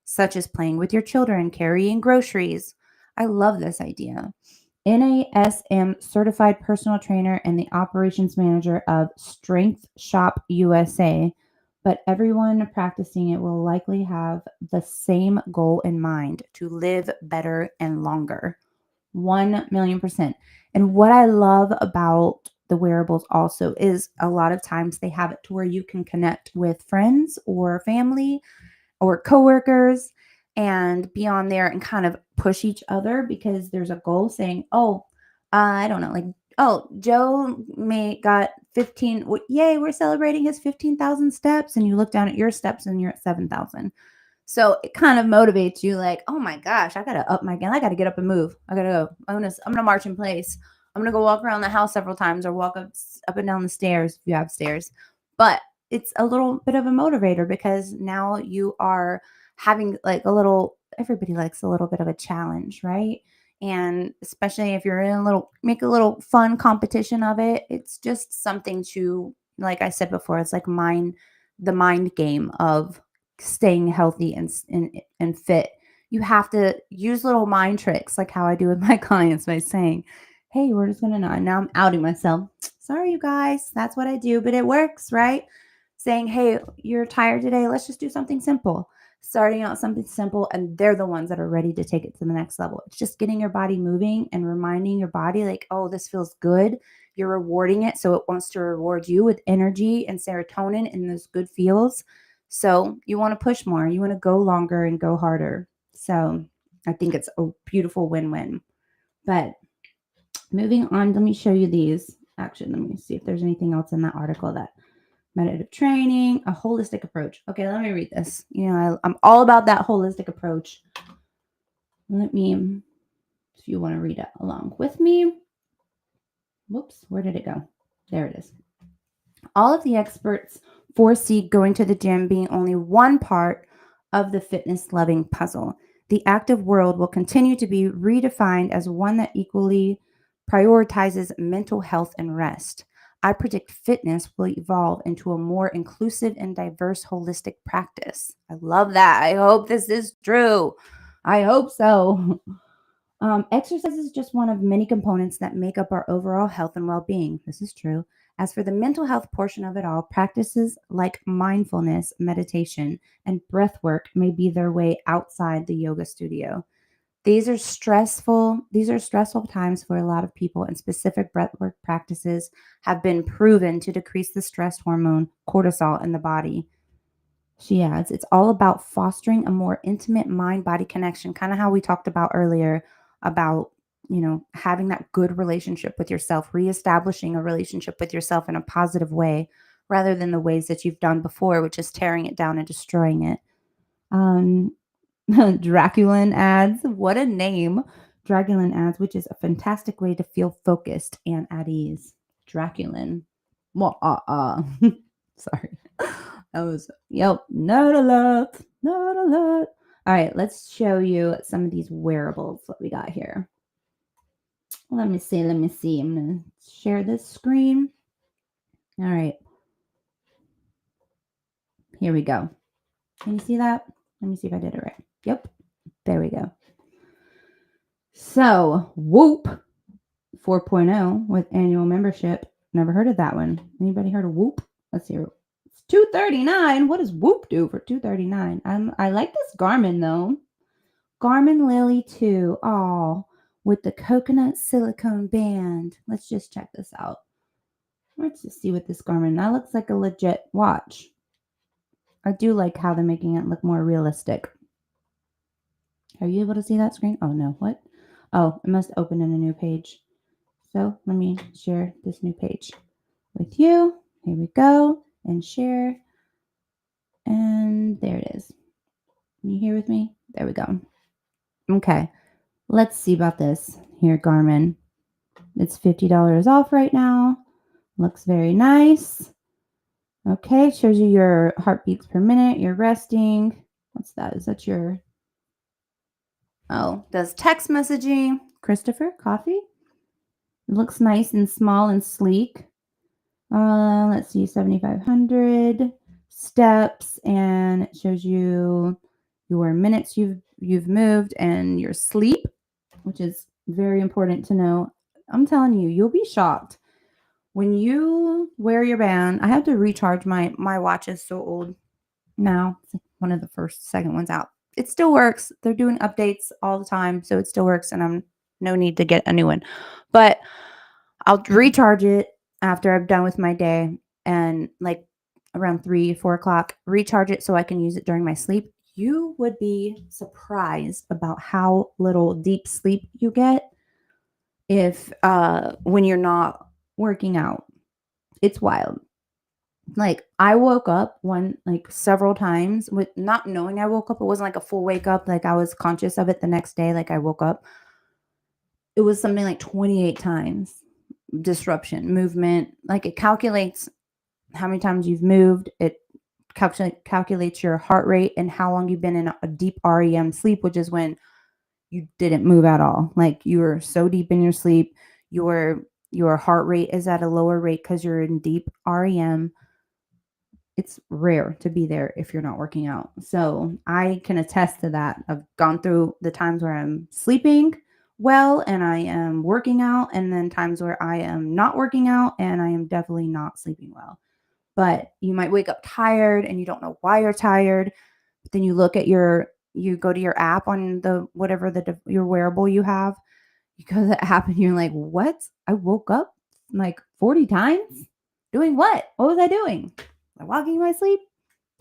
such as playing with your children, carrying groceries. I love this idea. NASM certified personal trainer and the operations manager of Strength Shop USA, but everyone practicing it will likely have the same goal in mind: to live better and longer. 1,000,000%. And what I love about the wearables also is a lot of times they have it to where you can connect with friends or family or coworkers and be on there and kind of push each other because there's a goal saying, oh, I don't know, like, oh, Joe may got 15, yay, we're celebrating his 15,000 steps. And you look down at your steps and you're at 7,000. So it kind of motivates you like, oh my gosh, I gotta up my game. I gotta get up and move. I gotta go. I'm gonna march in place. I'm gonna go walk around the house several times or walk up and down the stairs if you have stairs. But it's a little bit of a motivator because now you are having like everybody likes a little bit of a challenge, right? And especially if you're in make a little fun competition of it, it's just something to, like I said before, it's like the mind game of staying healthy and fit. You have to use little mind tricks like how I do with my clients by saying, hey, we're just gonna not. Now I'm outing myself. Sorry, you guys. That's what I do, but it works, right? Saying, hey, you're tired today. Let's just do something simple. Starting out something simple, and they're the ones that are ready to take it to the next level. It's just getting your body moving and reminding your body, like, oh, this feels good. You're rewarding it. So it wants to reward you with energy and serotonin and those good feels. So you want to push more. You want to go longer and go harder. So I think it's a beautiful win win. But moving on, let me show you these. Actually, let me see if there's anything else in that article that meditative training, a holistic approach. Okay, let me read this. I'm all about that holistic approach. Let me, if you want to read it along with me. Whoops, where did it go? There it is. All of the experts foresee going to the gym being only one part of the fitness loving puzzle. The active world will continue to be redefined as one that equally prioritizes mental health and rest. I predict fitness will evolve into a more inclusive and diverse holistic practice. I love that. I hope this is true. I hope so. Exercise is just one of many components that make up our overall health and well being. This is true. As for the mental health portion of it all, practices like mindfulness, meditation, and breath work may be their way outside the yoga studio. These are stressful times for a lot of people, and specific breathwork practices have been proven to decrease the stress hormone cortisol in the body. She adds, it's all about fostering a more intimate mind body connection, kind of how we talked about earlier about, having that good relationship with yourself, reestablishing a relationship with yourself in a positive way rather than the ways that you've done before, which is tearing it down and destroying it. Um, Draculin adds, what a name. Draculin adds, which is a fantastic way to feel focused and at ease. Draculin. Well, sorry. That was, yep, not alert, not alert. All right, let's show you some of these wearables that we got here. Let me see. I'm going to share this screen. All right. Here we go. Can you see that? Let me see if I did it right. Yep. There we go. So, Whoop 4.0 with annual membership. Never heard of that one. Anybody heard of Whoop? Let's see. It's $239. What does Whoop do for $239? I like this Garmin though. Garmin Lily 2. Oh, with the coconut silicone band. Let's just check this out. Let's just see what this Garmin. That looks like a legit watch. I do like how they're making it look more realistic. Are you able to see that screen? Oh no, what? Oh, it must open in a new page. So let me share this new page with you. Here we go. And share. And there it is. Can you hear with me? There we go. Okay. Let's see about this here, Garmin. It's $50 off right now. Looks very nice. Okay. Shows you your heartbeats per minute. You're resting. What's that? Is that your... Oh, does text messaging. Christopher, coffee? It looks nice and small and sleek. Let's see, 7,500 steps, and it shows you your minutes you've moved and your sleep, which is very important to know. I'm telling you, you'll be shocked when you wear your band. I have to recharge my watch is so old now. It's like one of the second ones out. It still works. They're doing updates all the time, so it still works, and I'm no need to get a new one. But I'll recharge it after I'm done with my day, and like around 3, 4 o'clock, recharge it so I can use it during my sleep. You would be surprised about how little deep sleep you get if when you're not working out. It's wild. Like I woke up several times with not knowing I woke up. It wasn't like a full wake up. Like I was conscious of it the next day. Like I woke up. It was something like 28 times disruption, movement. Like it calculates how many times you've moved. It calculates your heart rate and how long you've been in a deep REM sleep, which is when you didn't move at all. Like you were so deep in your sleep, your heart rate is at a lower rate because you're in deep REM. It's rare to be there if you're not working out. So I can attest to that. I've gone through the times where I'm sleeping well and I am working out, and then times where I am not working out and I am definitely not sleeping well. But you might wake up tired and you don't know why you're tired. But then you go to your app on the whatever your wearable you have. You go to the app and you're like, what? I woke up like 40 times? Doing what? What was I doing? Walking in my sleep?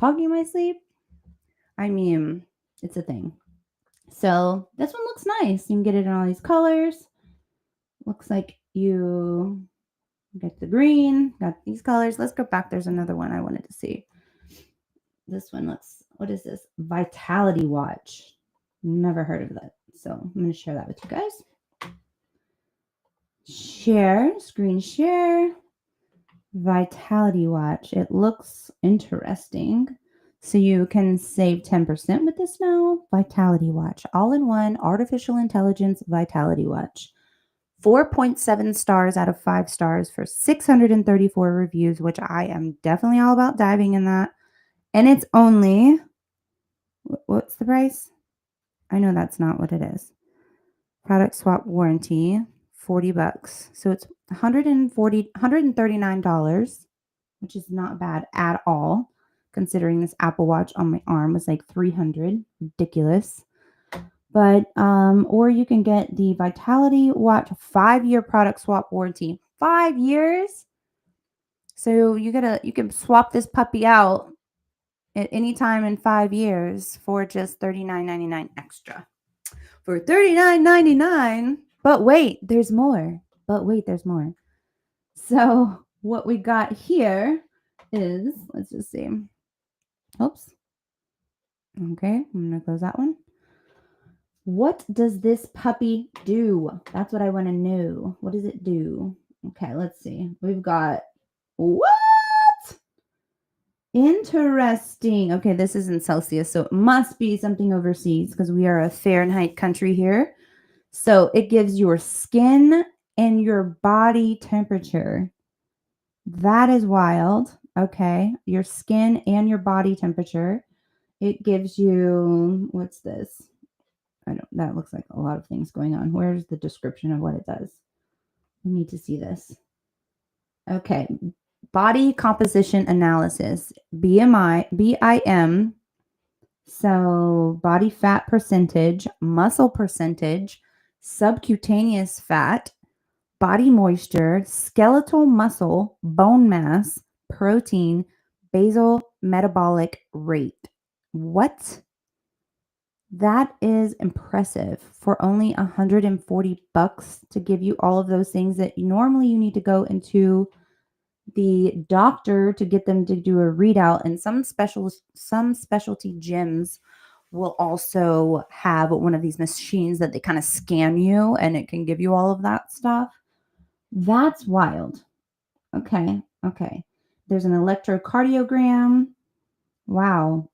Talking in my sleep? I mean, it's a thing. So this one looks nice. You can get it in all these colors. Looks like you get the green, got these colors. Let's go back. There's another one I wanted to see. This one looks, what is this? Vitality Watch. Never heard of that. So I'm going to share that with you guys. Share, screen share. Vitality Watch. It looks interesting. So you can save 10% with this now. Vitality Watch. All-in-one artificial intelligence Vitality Watch. 4.7 stars out of 5 stars for 634 reviews, which I am definitely all about diving in that. And it's only, what's the price? I know that's not what it is. Product swap warranty, $40. So it's $139, which is not bad at all, considering this Apple Watch on my arm was like $300. Ridiculous. But or you can get the Vitality Watch 5-year product swap warranty. 5 years. So you can swap this puppy out at any time in 5 years for just $39.99 extra. For $39.99. But wait, there's more. So what we got here is, let's just see. Oops. Okay, I'm going to close that one. What does this puppy do? That's what I want to know. What does it do? Okay, let's see. We've got, what? Interesting. Okay, this is in Celsius, so it must be something overseas because we are a Fahrenheit country here. So it gives your skin and your body temperature. That is wild. Okay, your skin and your body temperature. It gives you, what's this? That looks like a lot of things going on. Where's the description of what it does? We need to see this. Okay. Body composition analysis. BIM. So body fat percentage, muscle percentage, subcutaneous fat, body moisture, skeletal muscle, bone mass, protein, basal metabolic rate. What? That is impressive for only $140 to give you all of those things that normally you need to go into the doctor to get them to do a readout, and some specialty gyms will also have one of these machines that they kind of scan you and it can give you all of that stuff. That's wild. Okay. Okay. There's an electrocardiogram. Wow.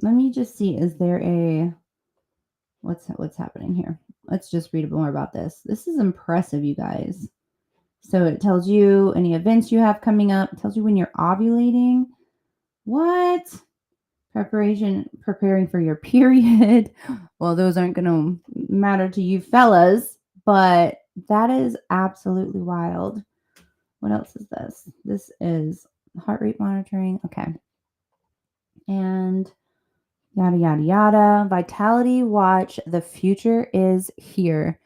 Let me just see. Is there a what's happening here? Let's just read more about this. This is impressive, you guys. So it tells you any events you have coming up. It tells you when you're ovulating. What? Preparing for your period. Well, those aren't going to matter to you fellas, but that is absolutely wild. What else is this? This is heart rate monitoring. Okay. And yada, yada, yada. Vitality Watch. The future is here.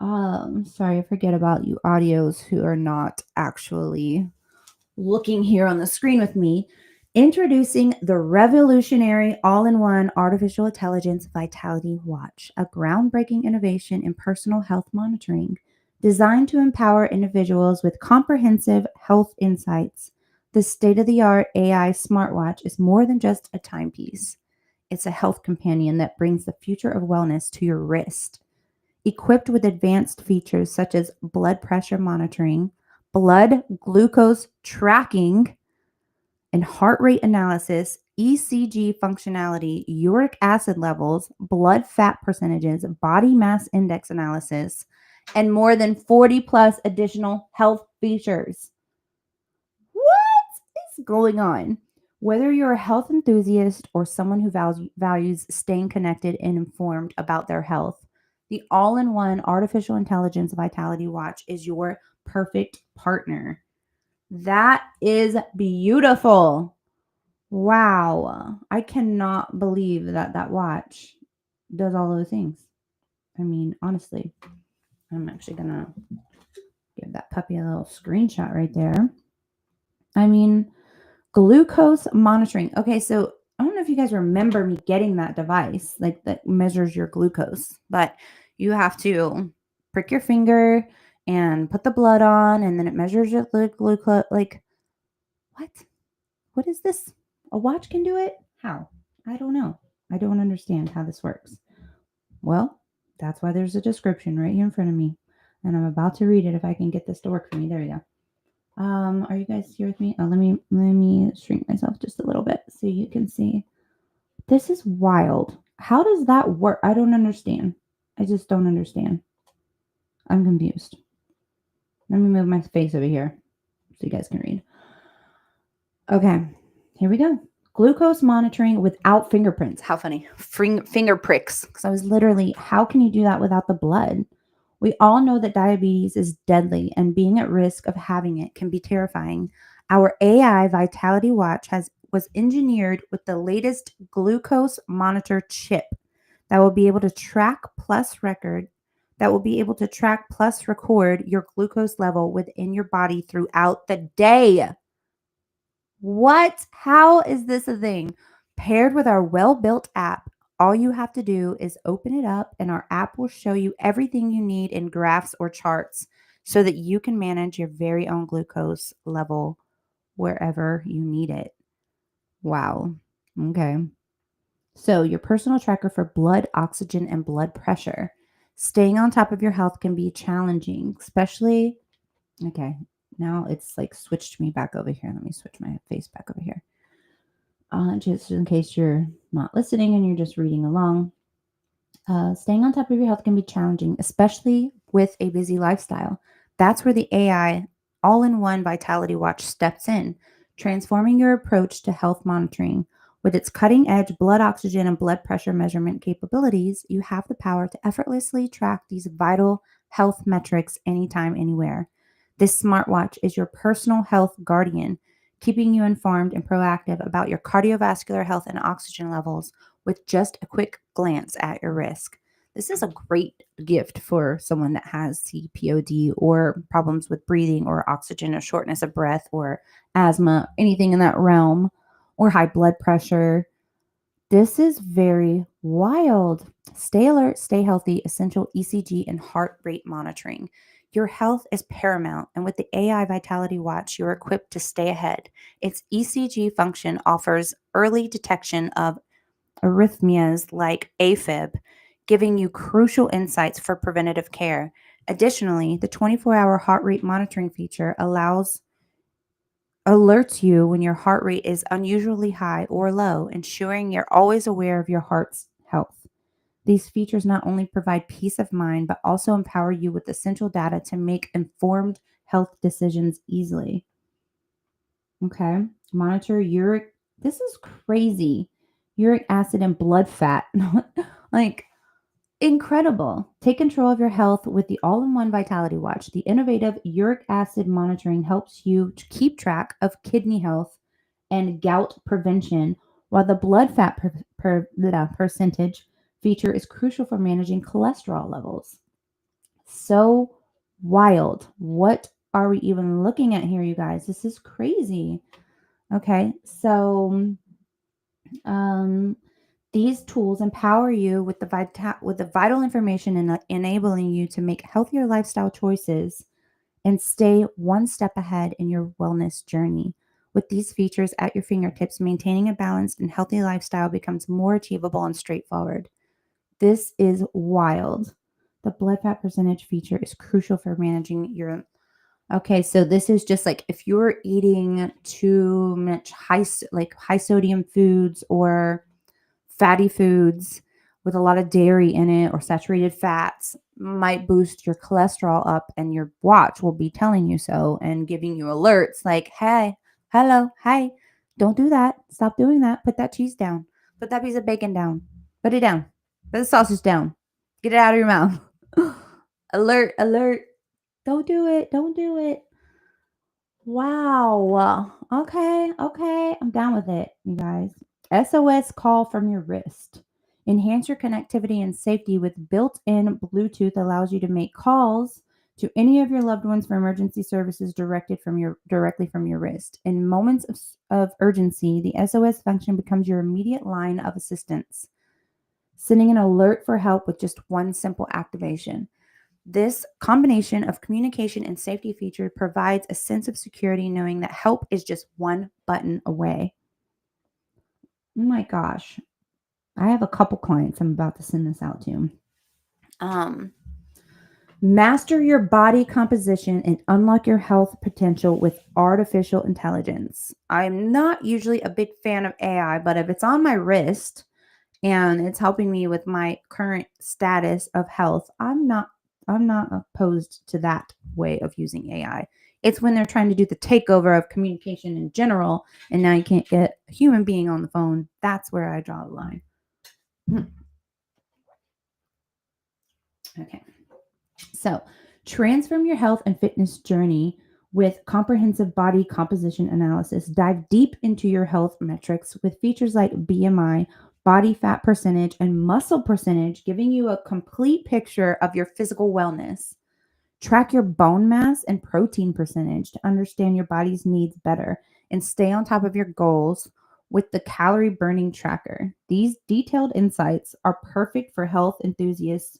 Sorry, I forget about you audios who are not actually looking here on the screen with me. Introducing the revolutionary all-in-one artificial intelligence Vitality Watch, a groundbreaking innovation in personal health monitoring designed to empower individuals with comprehensive health insights. The state-of-the-art AI smartwatch is more than just a timepiece. It's a health companion that brings the future of wellness to your wrist. Equipped with advanced features such as blood pressure monitoring, blood glucose tracking, and heart rate analysis, ECG functionality, uric acid levels, blood fat percentages, body mass index analysis, and more than 40 plus additional health features. What is going on? Whether you're a health enthusiast or someone who values staying connected and informed about their health, the all in one artificial intelligence Vitality Watch is your perfect partner. That is beautiful. Wow. I cannot believe that that watch does all those things. I mean, honestly, I'm actually going to give that puppy a little screenshot right there. I mean, glucose monitoring. Okay, so I don't know if you guys remember me getting that device, like that measures your glucose, but you have to prick your finger and put the blood on, and then it measures your glucose. Like, what? What is this? A watch can do it? How? I don't know. I don't understand how this works. Well, that's why there's a description right here in front of me, and I'm about to read it if I can get this to work for me. There we go. Are you guys here with me? Oh, let me shrink myself just a little bit so you can see. This is wild. How does that work? I don't understand. I just don't understand. I'm confused. Let me move my face over here so you guys can read. Okay, here we go. Glucose monitoring without fingerprints. How funny. Finger pricks. Because I was literally, how can you do that without the blood? We all know that diabetes is deadly, and being at risk of having it can be terrifying. Our AI Vitality Watch was engineered with the latest glucose monitor chip that will be able to track plus record record your glucose level within your body throughout the day. What? How is this a thing? Paired with our well-built app, all you have to do is open it up and our app will show you everything you need in graphs or charts so that you can manage your very own glucose level wherever you need it. Wow. Okay. So, your personal tracker for blood oxygen and blood pressure. Staying on top of your health can be challenging, especially. Okay, now it's like switched me back over here. Let me switch my face back over here. Just in case you're not listening and you're just reading along. Staying on top of your health can be challenging, especially with a busy lifestyle. That's where the AI all in one Vitality Watch steps in, transforming your approach to health monitoring. With its cutting edge blood oxygen and blood pressure measurement capabilities, you have the power to effortlessly track these vital health metrics anytime, anywhere. This smartwatch is your personal health guardian, keeping you informed and proactive about your cardiovascular health and oxygen levels with just a quick glance at your risk. This is a great gift for someone that has CPOD or problems with breathing or oxygen or shortness of breath or asthma, anything in that realm, or high blood pressure. This is very wild. Stay alert, stay healthy, essential ECG and heart rate monitoring. Your health is paramount, and with the AI Vitality Watch, you're equipped to stay ahead. Its ECG function offers early detection of arrhythmias like AFib, giving you crucial insights for preventative care. Additionally, the 24-hour heart rate monitoring feature alerts you when your heart rate is unusually high or low, ensuring you're always aware of your heart's health. These features not only provide peace of mind, but also empower you with essential data to make informed health decisions easily. Okay. Monitor uric. This is crazy. Uric acid and blood fat. Like, incredible. Take control of your health with the all in one Vitality Watch. The innovative uric acid monitoring helps you to keep track of kidney health and gout prevention, while the blood fat percentage feature is crucial for managing cholesterol levels. So wild. What are we even looking at here, you guys? This is crazy. Okay, so um, these tools empower you with the vital information and enabling you to make healthier lifestyle choices and stay one step ahead in your wellness journey. With these features at your fingertips, maintaining a balanced and healthy lifestyle becomes more achievable and straightforward. This is wild. The blood fat percentage feature is crucial for managing your. Okay, so this is just like if you're eating too much high sodium foods or fatty foods with a lot of dairy in it or saturated fats might boost your cholesterol up, and your watch will be telling you so and giving you alerts like, hey, hello, hey, don't do that. Stop doing that. Put that cheese down. Put that piece of bacon down. Put it down. Put the sausage down. Get it out of your mouth. Alert, alert. Don't do it. Don't do it. Wow. Okay. Okay. I'm down with it, you guys. SOS call from your wrist. Enhance your connectivity and safety with built in Bluetooth allows you to make calls to any of your loved ones for emergency services directly from your wrist. In moments of urgency, the SOS function becomes your immediate line of assistance, sending an alert for help with just one simple activation. This combination of communication and safety feature provides a sense of security knowing that help is just one button away. Oh my gosh. I have a couple clients I'm about to send this out to. Um, Master your body composition and unlock your health potential with artificial intelligence. I'm not usually a big fan of AI, but if it's on my wrist, and it's helping me with my current status of health, I'm not opposed to that way of using AI. It's when they're trying to do the takeover of communication in general and now you can't get a human being on the phone. That's where I draw the line. Okay. So, transform your health and fitness journey with comprehensive body composition analysis. Dive deep into your health metrics with features like BMI, body fat percentage, and muscle percentage, giving you a complete picture of your physical wellness. Track your bone mass and protein percentage to understand your body's needs better and stay on top of your goals with the calorie burning tracker. These detailed insights are perfect for health enthusiasts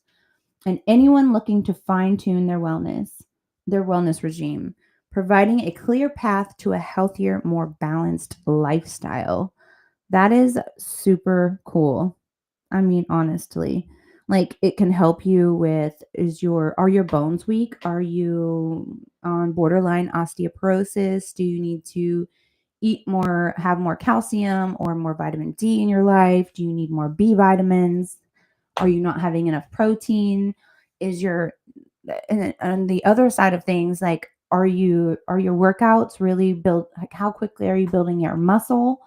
and anyone looking to fine tune their wellness regime, providing a clear path to a healthier, more balanced lifestyle. That is super cool. I mean, honestly, like it can help you with are your bones weak? Are you on borderline osteoporosis? Do you need to eat more, have more calcium or more vitamin D in your life? Do you need more B vitamins? Are you not having enough protein? Is your and the other side of things, like are your workouts really build, like how quickly are you building your muscle?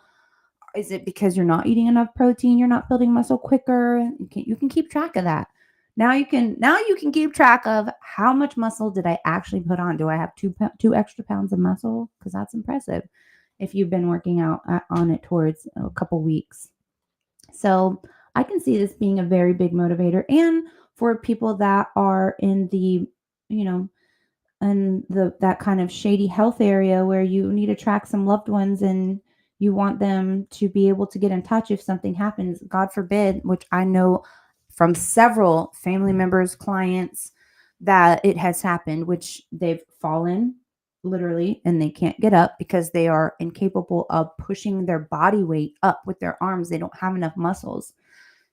Is it because you're not eating enough protein, you're not building muscle quicker? You can keep track of that. Now you can keep track of how much muscle did I actually put on. Do I have two extra pounds of muscle? Because that's impressive if you've been working out on it towards a couple weeks. So I can see this being a very big motivator, and for people that are in the, you know, and that kind of shady health area where you need to track some loved ones and You want them to be able to get in touch if something happens, God forbid, which I know from several family members, clients, that it has happened, which they've fallen literally and they can't get up because they are incapable of pushing their body weight up with their arms. They don't have enough muscles.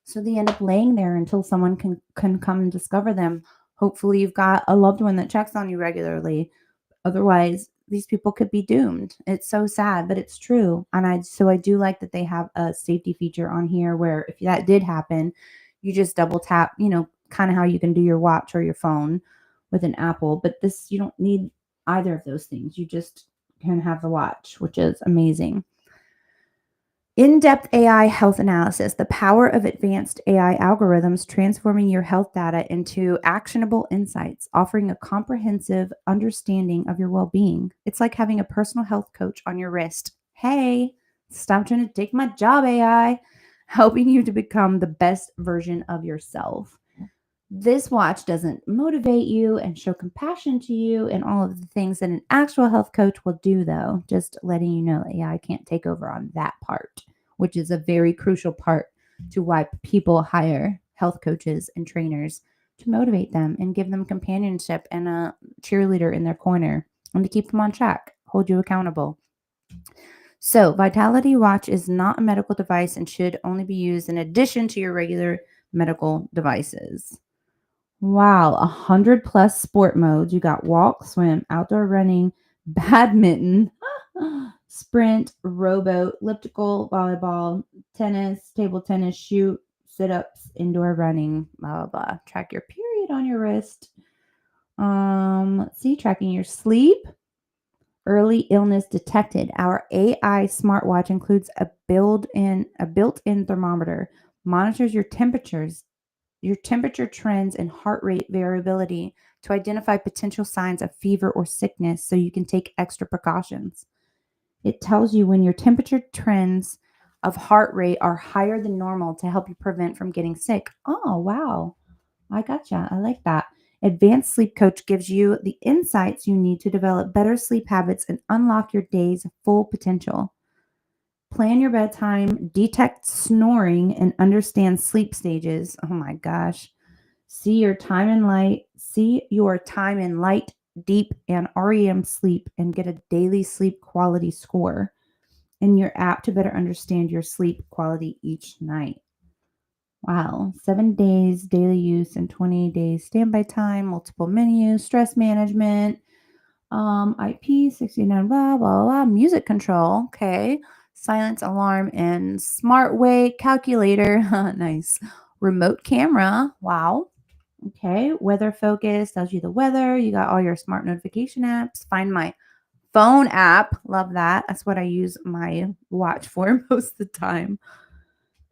So they end up laying there until someone can come and discover them. Hopefully you've got a loved one that checks on you regularly. Otherwise, these people could be doomed. It's so sad, but it's true. And I do like that they have a safety feature on here where if that did happen, you just double tap, kind of how you can do your watch or your phone with an Apple. But this, you don't need either of those things. You just can have the watch, which is amazing. In-depth AI health analysis, the power of advanced AI algorithms transforming your health data into actionable insights, offering a comprehensive understanding of your well-being. It's like having a personal health coach on your wrist. Hey, stop trying to take my job, AI, helping you to become the best version of yourself. This watch doesn't motivate you and show compassion to you and all of the things that an actual health coach will do, though. Just letting you know that AI can't take over on that part, which is a very crucial part to why people hire health coaches and trainers to motivate them and give them companionship and a cheerleader in their corner and to keep them on track, hold you accountable. So, Vitality Watch is not a medical device and should only be used in addition to your regular medical devices. Wow, 100 plus sport modes. You got walk, swim, outdoor running, badminton, sprint, rowboat, elliptical, volleyball, tennis, table tennis, shoot, sit-ups, indoor running, blah, blah, blah. Track your period on your wrist. Let's see, tracking your sleep. Early illness detected. Our AI smartwatch includes a built-in thermometer, monitors your temperature trends and heart rate variability to identify potential signs of fever or sickness so you can take extra precautions. It tells you when your temperature trends of heart rate are higher than normal to help you prevent from getting sick. Oh, wow. I gotcha. I like that. Advanced Sleep Coach gives you the insights you need to develop better sleep habits and unlock your day's full potential. Plan your bedtime, detect snoring, and understand sleep stages. Oh my gosh. See your time in light, deep, and REM sleep and get a daily sleep quality score in your app to better understand your sleep quality each night. Wow. 7 days daily use and 20 days standby time, multiple menus, stress management, IP69, blah, blah, blah, music control. Okay. Silence alarm and smart weight calculator. Nice. Remote camera. Wow. Okay. Weather focus tells you the weather. You got all your smart notification apps. Find my phone app. Love that. That's what I use my watch for most of the time.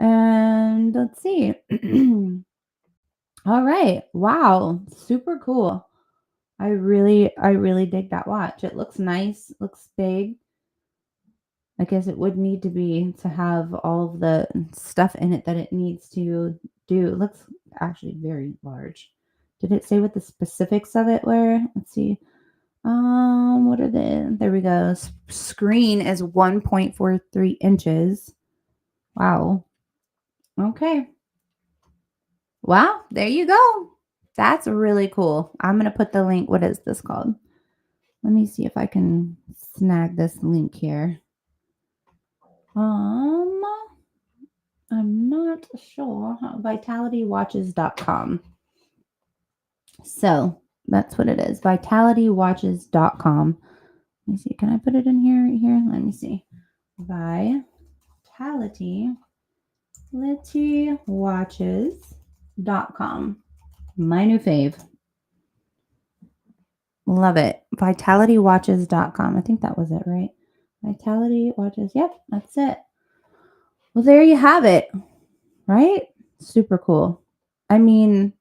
And let's see. All right. Wow. Super cool. I really dig that watch. It looks nice, looks big. I guess it would need to have all of the stuff in it that it needs to do. It looks actually very large. Did it say what the specifics of it were? Let's see. What are there we go. Screen is 1.43 inches. Wow. Okay. Wow, there you go. That's really cool. I'm going to put the link. What is this called? Let me see if I can snag this link here. I'm not sure. Vitalitywatches.com. So that's what it is. Vitalitywatches.com. Let me see. Can I put it in here? Let me see. Vitalitywatches.com. My new fave. Love it. Vitalitywatches.com. I think that was it, right? Vitality Watches. Yep, that's it. Well, there you have it. Right? Super cool. I mean,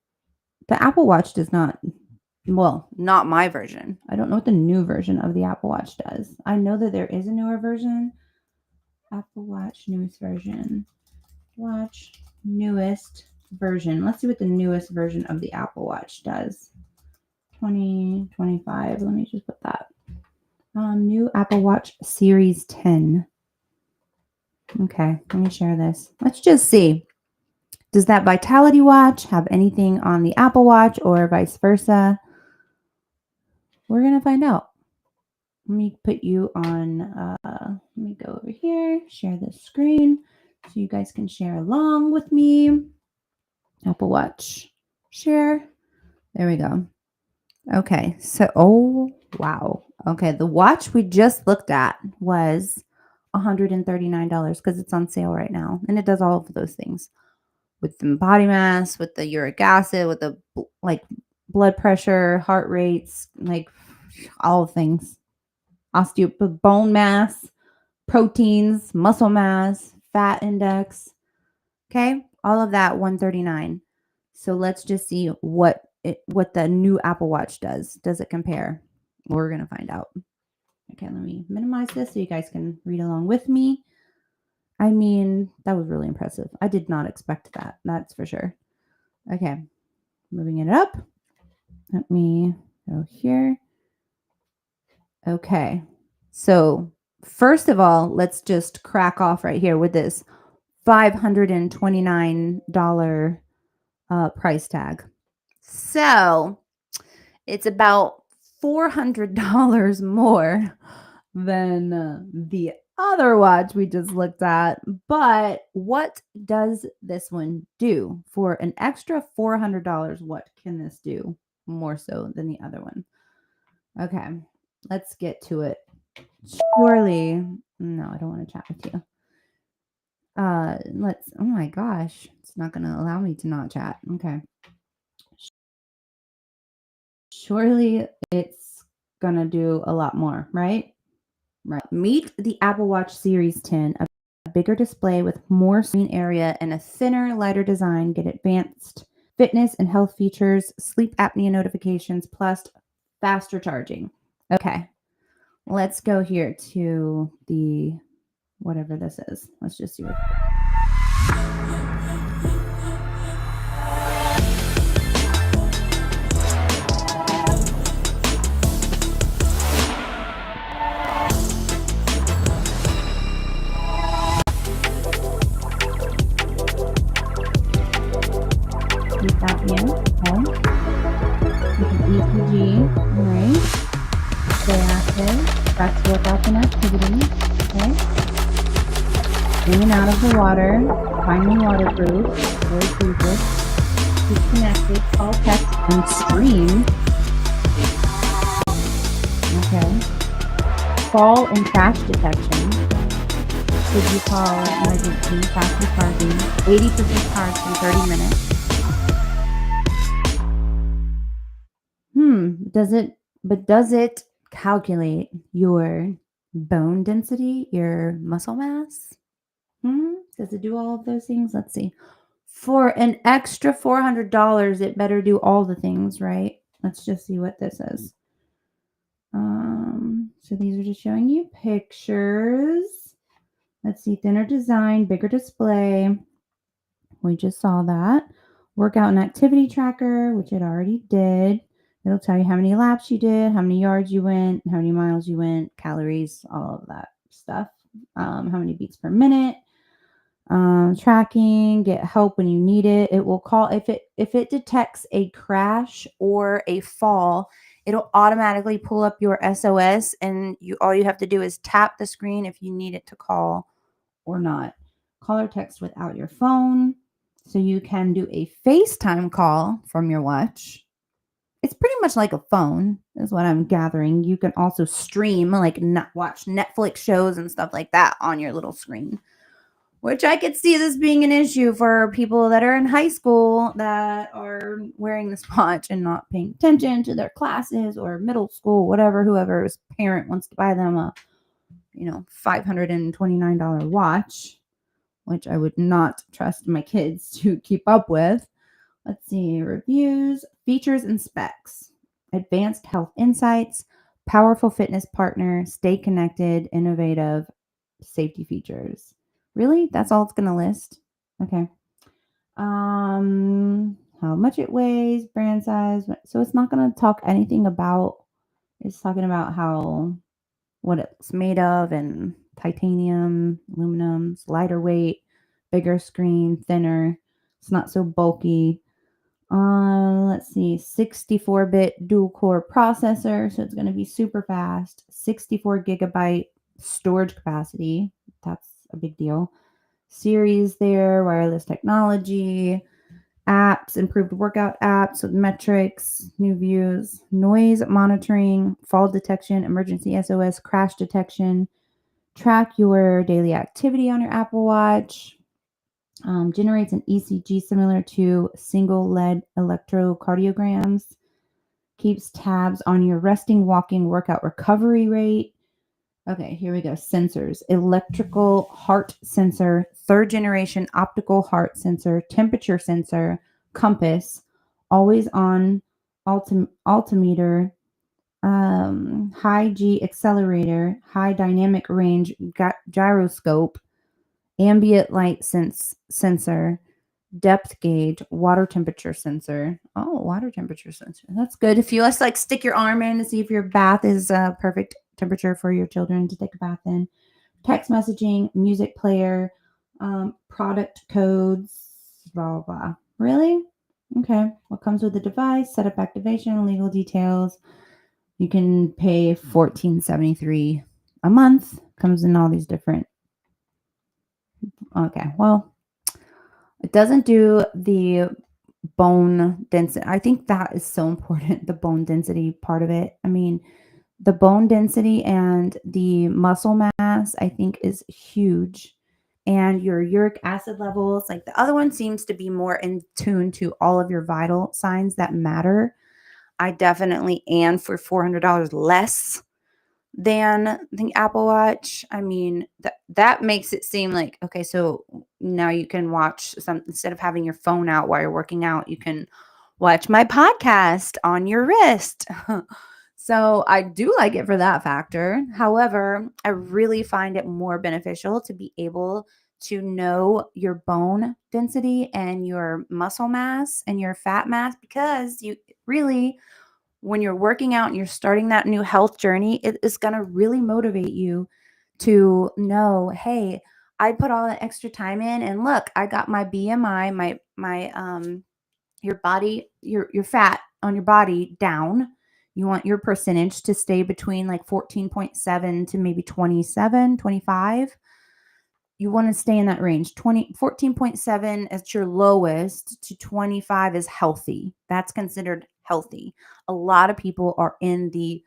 the Apple Watch does not, well, not my version. I don't know what the new version of the Apple Watch does. I know that there is a newer version. Apple Watch newest version. Watch newest version. Let's see what the newest version of the Apple Watch does. 2025. Let me just put that. New Apple Watch Series 10. Okay, let me share this. Let's just see. Does that Vitality Watch have anything on the Apple Watch or vice versa? We're going to find out. Let me put you on, let me go over here, share the screen so you guys can share along with me. Apple Watch, share. There we go. Okay, so, oh, wow. Okay, the watch we just looked at was $139 because it's on sale right now. And it does all of those things with the body mass, with the uric acid, with the like blood pressure, heart rates, like all things. Bone mass, proteins, muscle mass, fat index. Okay, all of that 139. So let's just see what the new Apple Watch does. Does it compare? We're gonna find out. Okay, let me minimize this so you guys can read along with me. I mean, that was really impressive. I did not expect that. That's for sure. Okay, moving it up. Let me go here. Okay, so first of all, let's just crack off right here with this $529 price tag. So it's about $400 more than the other watch we just looked at. But what does this one do? For an extra $400, what can this do more so than the other one? Okay, let's get to it. Surely, no, I don't want to chat with you. Oh my gosh, it's not going to allow me to not chat. Okay. Surely it's going to do a lot more, right? Right. Meet the Apple Watch Series 10, a bigger display with more screen area and a thinner, lighter design. Get advanced fitness and health features, sleep apnea notifications, plus faster charging. Okay. Let's go here to the whatever this is. Let's just see what. Sleep apnea. Okay. With an ECG. All right. Stay active. Track workouts and activities. Okay. In and out of the water. Finally waterproof. Very proof. Keep connected. Call, text, and stream. Okay. Fall and crash detection. Should you call emergency? Faster charging. 80% charge in 30 minutes. Does it calculate your bone density, your muscle mass? Does it do all of those things? Let's see. For an extra $400, it better do all the things, right? Let's just see what this is. So these are just showing you pictures. Let's see, thinner design, bigger display. We just saw that. Workout and activity tracker, which it already did. It'll tell you how many laps you did, how many yards you went, how many miles you went, calories, all of that stuff. How many beats per minute. Tracking, get help when you need it. It will call if it detects a crash or a fall, it'll automatically pull up your SOS, and all you have to do is tap the screen if you need it to call or not. Call or text without your phone. So you can do a FaceTime call from your watch. It's pretty much like a phone, is what I'm gathering. You can also stream, like watch Netflix shows and stuff like that on your little screen, which I could see this being an issue for people that are in high school that are wearing this watch and not paying attention to their classes, or middle school, whatever, whoever's parent wants to buy them a $529 watch, which I would not trust my kids to keep up with. Let's see, reviews, features, and specs. Advanced health insights, powerful fitness partner, stay connected, innovative, safety features. Really? That's all it's going to list? Okay. How much it weighs, brand size. So it's not going to talk anything about, it's talking about what it's made of and titanium, aluminum. It's lighter weight, bigger screen, thinner. It's not so bulky. Let's see, 64-bit dual-core processor, so it's going to be super fast. 64 gigabyte storage capacity. That's a big deal. Series there, wireless technology, apps, improved workout apps with metrics, new views, noise monitoring, fall detection, emergency SOS, crash detection, track your daily activity on your Apple Watch, generates an ECG similar to single lead electrocardiograms, keeps tabs on your resting, walking, workout recovery rate. Okay, here we go. Sensors: electrical heart sensor, third generation optical heart sensor, temperature sensor, compass, always on altimeter, high G accelerator, high dynamic range gyroscope, ambient light sensor, depth gauge, water temperature sensor. Oh, water temperature sensor. That's good. If you just like stick your arm in to see if your bath is perfect temperature for your children to take a bath in. Text messaging, music player, product codes, blah, blah, blah. Really? Okay. What comes with the device, setup activation, legal details. You can pay $14.73 a month. Comes in all these different. Okay. Well, it doesn't do the bone density. I think that is so important, the bone density part of it. I mean, the bone density and the muscle mass, I think, is huge. And your uric acid levels, like the other one seems to be more in tune to all of your vital signs that matter. I definitely am for $400 less than the Apple Watch. I mean, that makes it seem like, okay, so now you can watch some, instead of having your phone out while you're working out, you can watch my podcast on your wrist. So I do like it for that factor. However, I really find it more beneficial to be able to know your bone density and your muscle mass and your fat mass, because you really, when you're working out and you're starting that new health journey, it is going to really motivate you to know, hey, I put all that extra time in, and look, I got my BMI, my your body, your fat on your body down. You want your percentage to stay between like 14.7 to maybe 27, 25. You want to stay in that range. 14.7 at your lowest to 25 is healthy. That's considered healthy. A lot of people are in the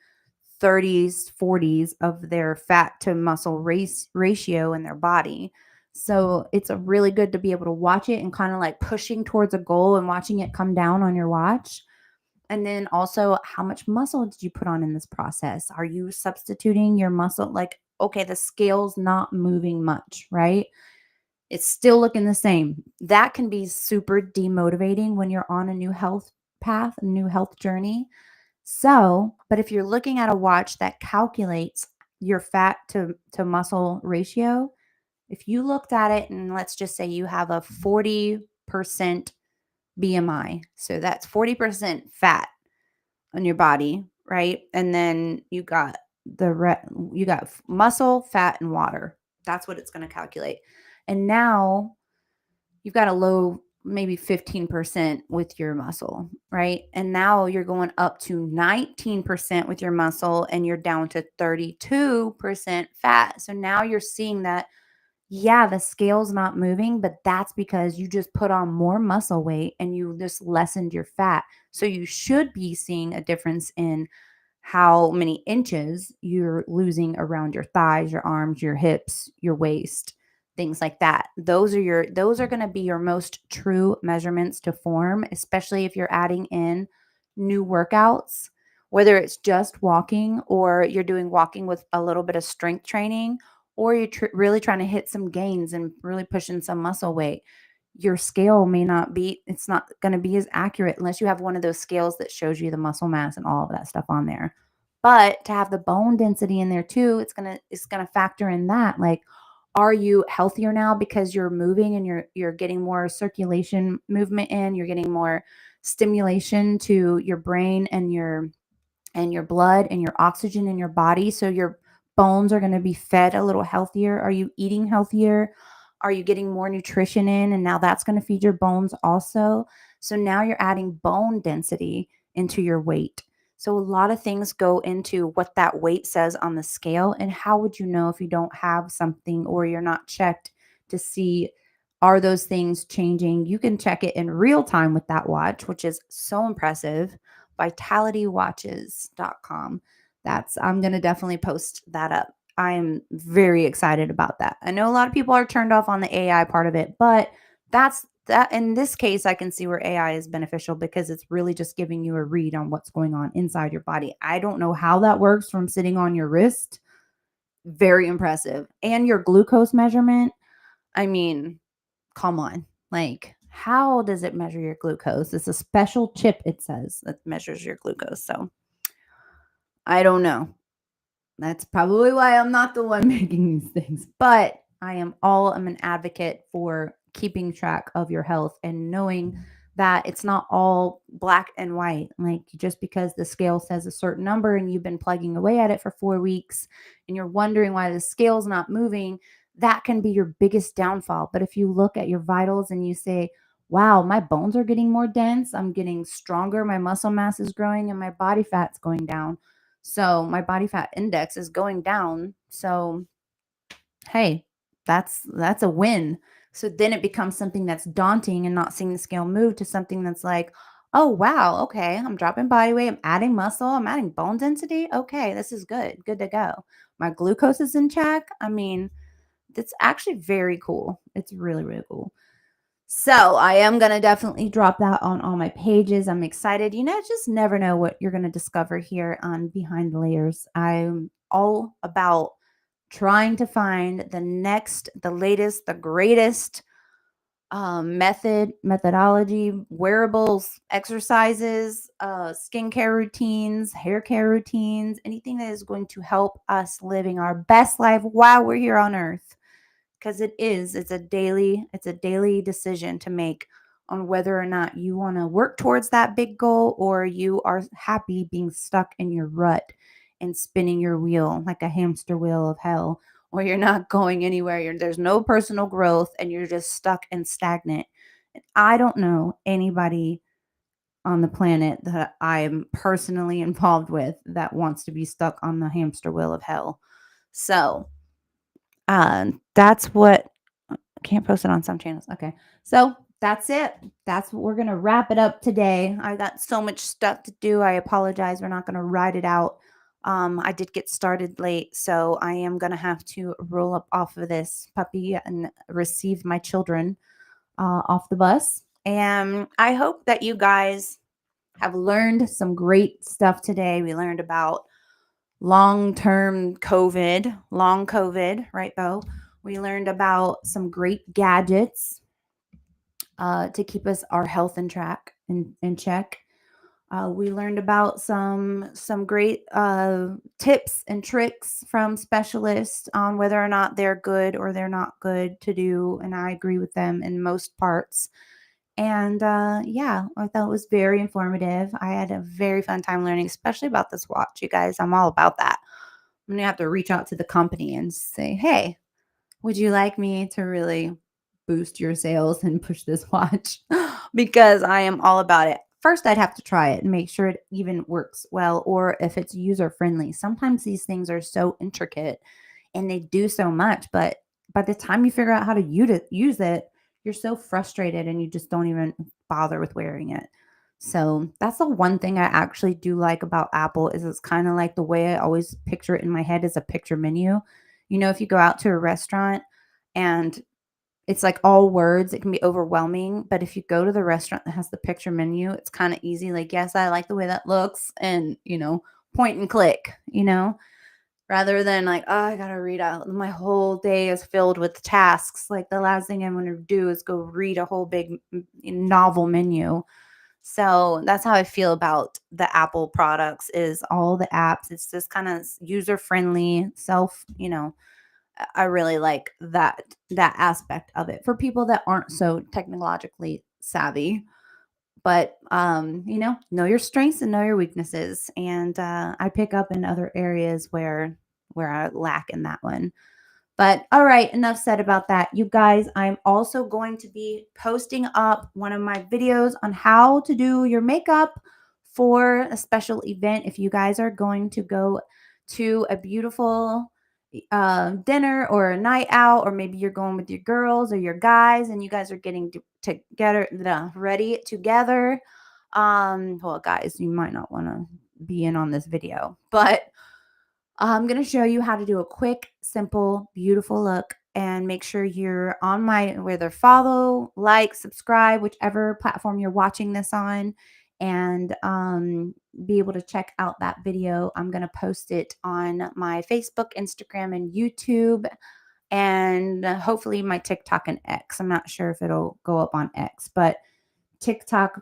30s, 40s of their fat to muscle ratio in their body. So it's a really good to be able to watch it and kind of like pushing towards a goal and watching it come down on your watch. And then also, how much muscle did you put on in this process? Are you substituting your muscle? Like, okay, the scale's not moving much, right? It's still looking the same. That can be super demotivating when you're on a new health path, a new health journey. So, but if you're looking at a watch that calculates your fat to muscle ratio, if you looked at it and let's just say you have a 40% BMI, so that's 40% fat on your body, right? And then you got you got muscle, fat, and water. That's what it's going to calculate. And now you've got a low, maybe 15% with your muscle, right? And now you're going up to 19% with your muscle and you're down to 32% fat. So now you're seeing that, yeah, the scale's not moving, but that's because you just put on more muscle weight and you just lessened your fat. So you should be seeing a difference in how many inches you're losing around your thighs, your arms, your hips, your waist, things like that. Those are going to be your most true measurements to form, especially if you're adding in new workouts, whether it's just walking or you're doing walking with a little bit of strength training, or you're really trying to hit some gains and really pushing some muscle weight. Your scale may not be, it's not going to be as accurate unless you have one of those scales that shows you the muscle mass and all of that stuff on there. But to have the bone density in there too, it's going to factor in that. Like, are you healthier now because you're moving and you're getting more circulation movement in, you're getting more stimulation to your brain and your blood and your oxygen in your body, so you're bones are going to be fed a little healthier? Are you eating healthier? Are you getting more nutrition in? And now that's going to feed your bones also. So now you're adding bone density into your weight. So a lot of things go into what that weight says on the scale. And how would you know if you don't have something or you're not checked to see, are those things changing? You can check it in real time with that watch, which is so impressive. VitalityWatches.com. I'm going to definitely post that up. I am very excited about that. I know a lot of people are turned off on the AI part of it, but that's that. In this case, I can see where AI is beneficial because it's really just giving you a read on what's going on inside your body. I don't know how that works from sitting on your wrist. Very impressive. And your glucose measurement. I mean, come on. Like, how does it measure your glucose? It's a special chip, it says, that measures your glucose. So I don't know. That's probably why I'm not the one making these things. But I'm an advocate for keeping track of your health and knowing that it's not all black and white. Like, just because the scale says a certain number and you've been plugging away at it for 4 weeks and you're wondering why the scale's not moving, that can be your biggest downfall. But if you look at your vitals and you say, wow, my bones are getting more dense, I'm getting stronger, my muscle mass is growing, and my body fat's going down, so my body fat index is going down. So hey, that's a win. So then it becomes something that's daunting and not seeing the scale move to something that's like, oh wow, okay, I'm dropping body weight, I'm adding muscle, I'm adding bone density. Okay, this is good. Good to go. My glucose is in check. I mean, that's actually very cool. It's really, really cool. So I am going to definitely drop that on all my pages. I'm excited. Just never know what you're going to discover here on Behind the Layers. I'm all about trying to find the next, the latest, the greatest methodology, wearables, exercises, skincare routines, hair care routines, anything that is going to help us living our best life while we're here on earth, because it's a daily decision to make on whether or not you want to work towards that big goal or you are happy being stuck in your rut and spinning your wheel like a hamster wheel of hell, or you're not going anywhere, there's no personal growth and you're just stuck and stagnant. And I don't know anybody on the planet that I'm personally involved with that wants to be stuck on the hamster wheel of hell. So that's what can't post it on some channels. Okay. So that's it. That's what we're going to wrap it up today. I got so much stuff to do. I apologize. We're not going to ride it out. I did get started late, so I am going to have to roll up off of this puppy and receive my children off the bus. And I hope that you guys have learned some great stuff today. We learned about long COVID, right, Bo? We learned about some great gadgets to keep our health in check. We learned about some great tips and tricks from specialists on whether or not they're good or they're not good to do, and I agree with them in most parts. And yeah, I thought it was very informative. I had a very fun time learning, especially about this watch. You guys, I'm all about that. I'm gonna have to reach out to the company and say, hey, would you like me to really boost your sales and push this watch? Because I am all about it. First, I'd have to try it and make sure it even works well or if it's user friendly. Sometimes these things are so intricate and they do so much, but by the time you figure out how to use it, you're so frustrated and you just don't even bother with wearing it. So that's the one thing I actually do like about Apple is it's kind of like the way I always picture it in my head is a picture menu. If you go out to a restaurant and it's like all words, it can be overwhelming. But if you go to the restaurant that has the picture menu, it's kind of easy. Like, yes, I like the way that looks, and point and click, rather than like, oh, I gotta read out. My whole day is filled with tasks. Like the last thing I'm gonna do is go read a whole big novel menu. So that's how I feel about the Apple products is all the apps. It's just kind of user friendly, I really like that aspect of it for people that aren't so technologically savvy. But know your strengths and know your weaknesses. And I pick up in other areas where where I lack in that one. But all right, enough said about that. You guys, I'm also going to be posting up one of my videos on how to do your makeup for a special event. If you guys are going to go to a beautiful dinner or a night out, or maybe you're going with your girls or your guys and you guys are getting together, ready together. Well, guys, you might not want to be in on this video, but I'm going to show you how to do a quick, simple, beautiful look, and make sure you're on my whether follow, like, subscribe, whichever platform you're watching this on, and be able to check out that video. I'm going to post it on my Facebook, Instagram, and YouTube, and hopefully my TikTok and X. I'm not sure if it'll go up on X, but TikTok,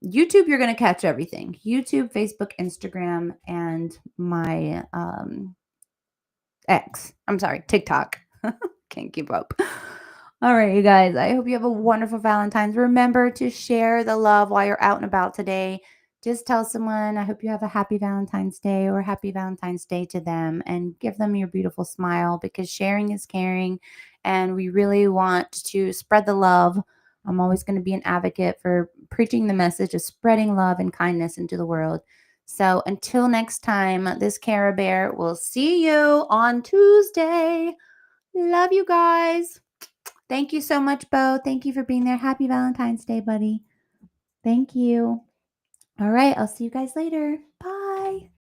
YouTube, you're going to catch everything. YouTube, Facebook, Instagram, and my X. I'm sorry, TikTok. Can't keep up. All right, you guys. I hope you have a wonderful Valentine's. Remember to share the love while you're out and about today. Just tell someone, I hope you have a happy Valentine's Day, or happy Valentine's Day to them, and give them your beautiful smile, because sharing is caring. And we really want to spread the love. I'm always going to be an advocate for preaching the message of spreading love and kindness into the world. So until next time, this Cara Bear will see you on Tuesday. Love you guys. Thank you so much, Bo. Thank you for being there. Happy Valentine's Day, buddy. Thank you. All right. I'll see you guys later. Bye.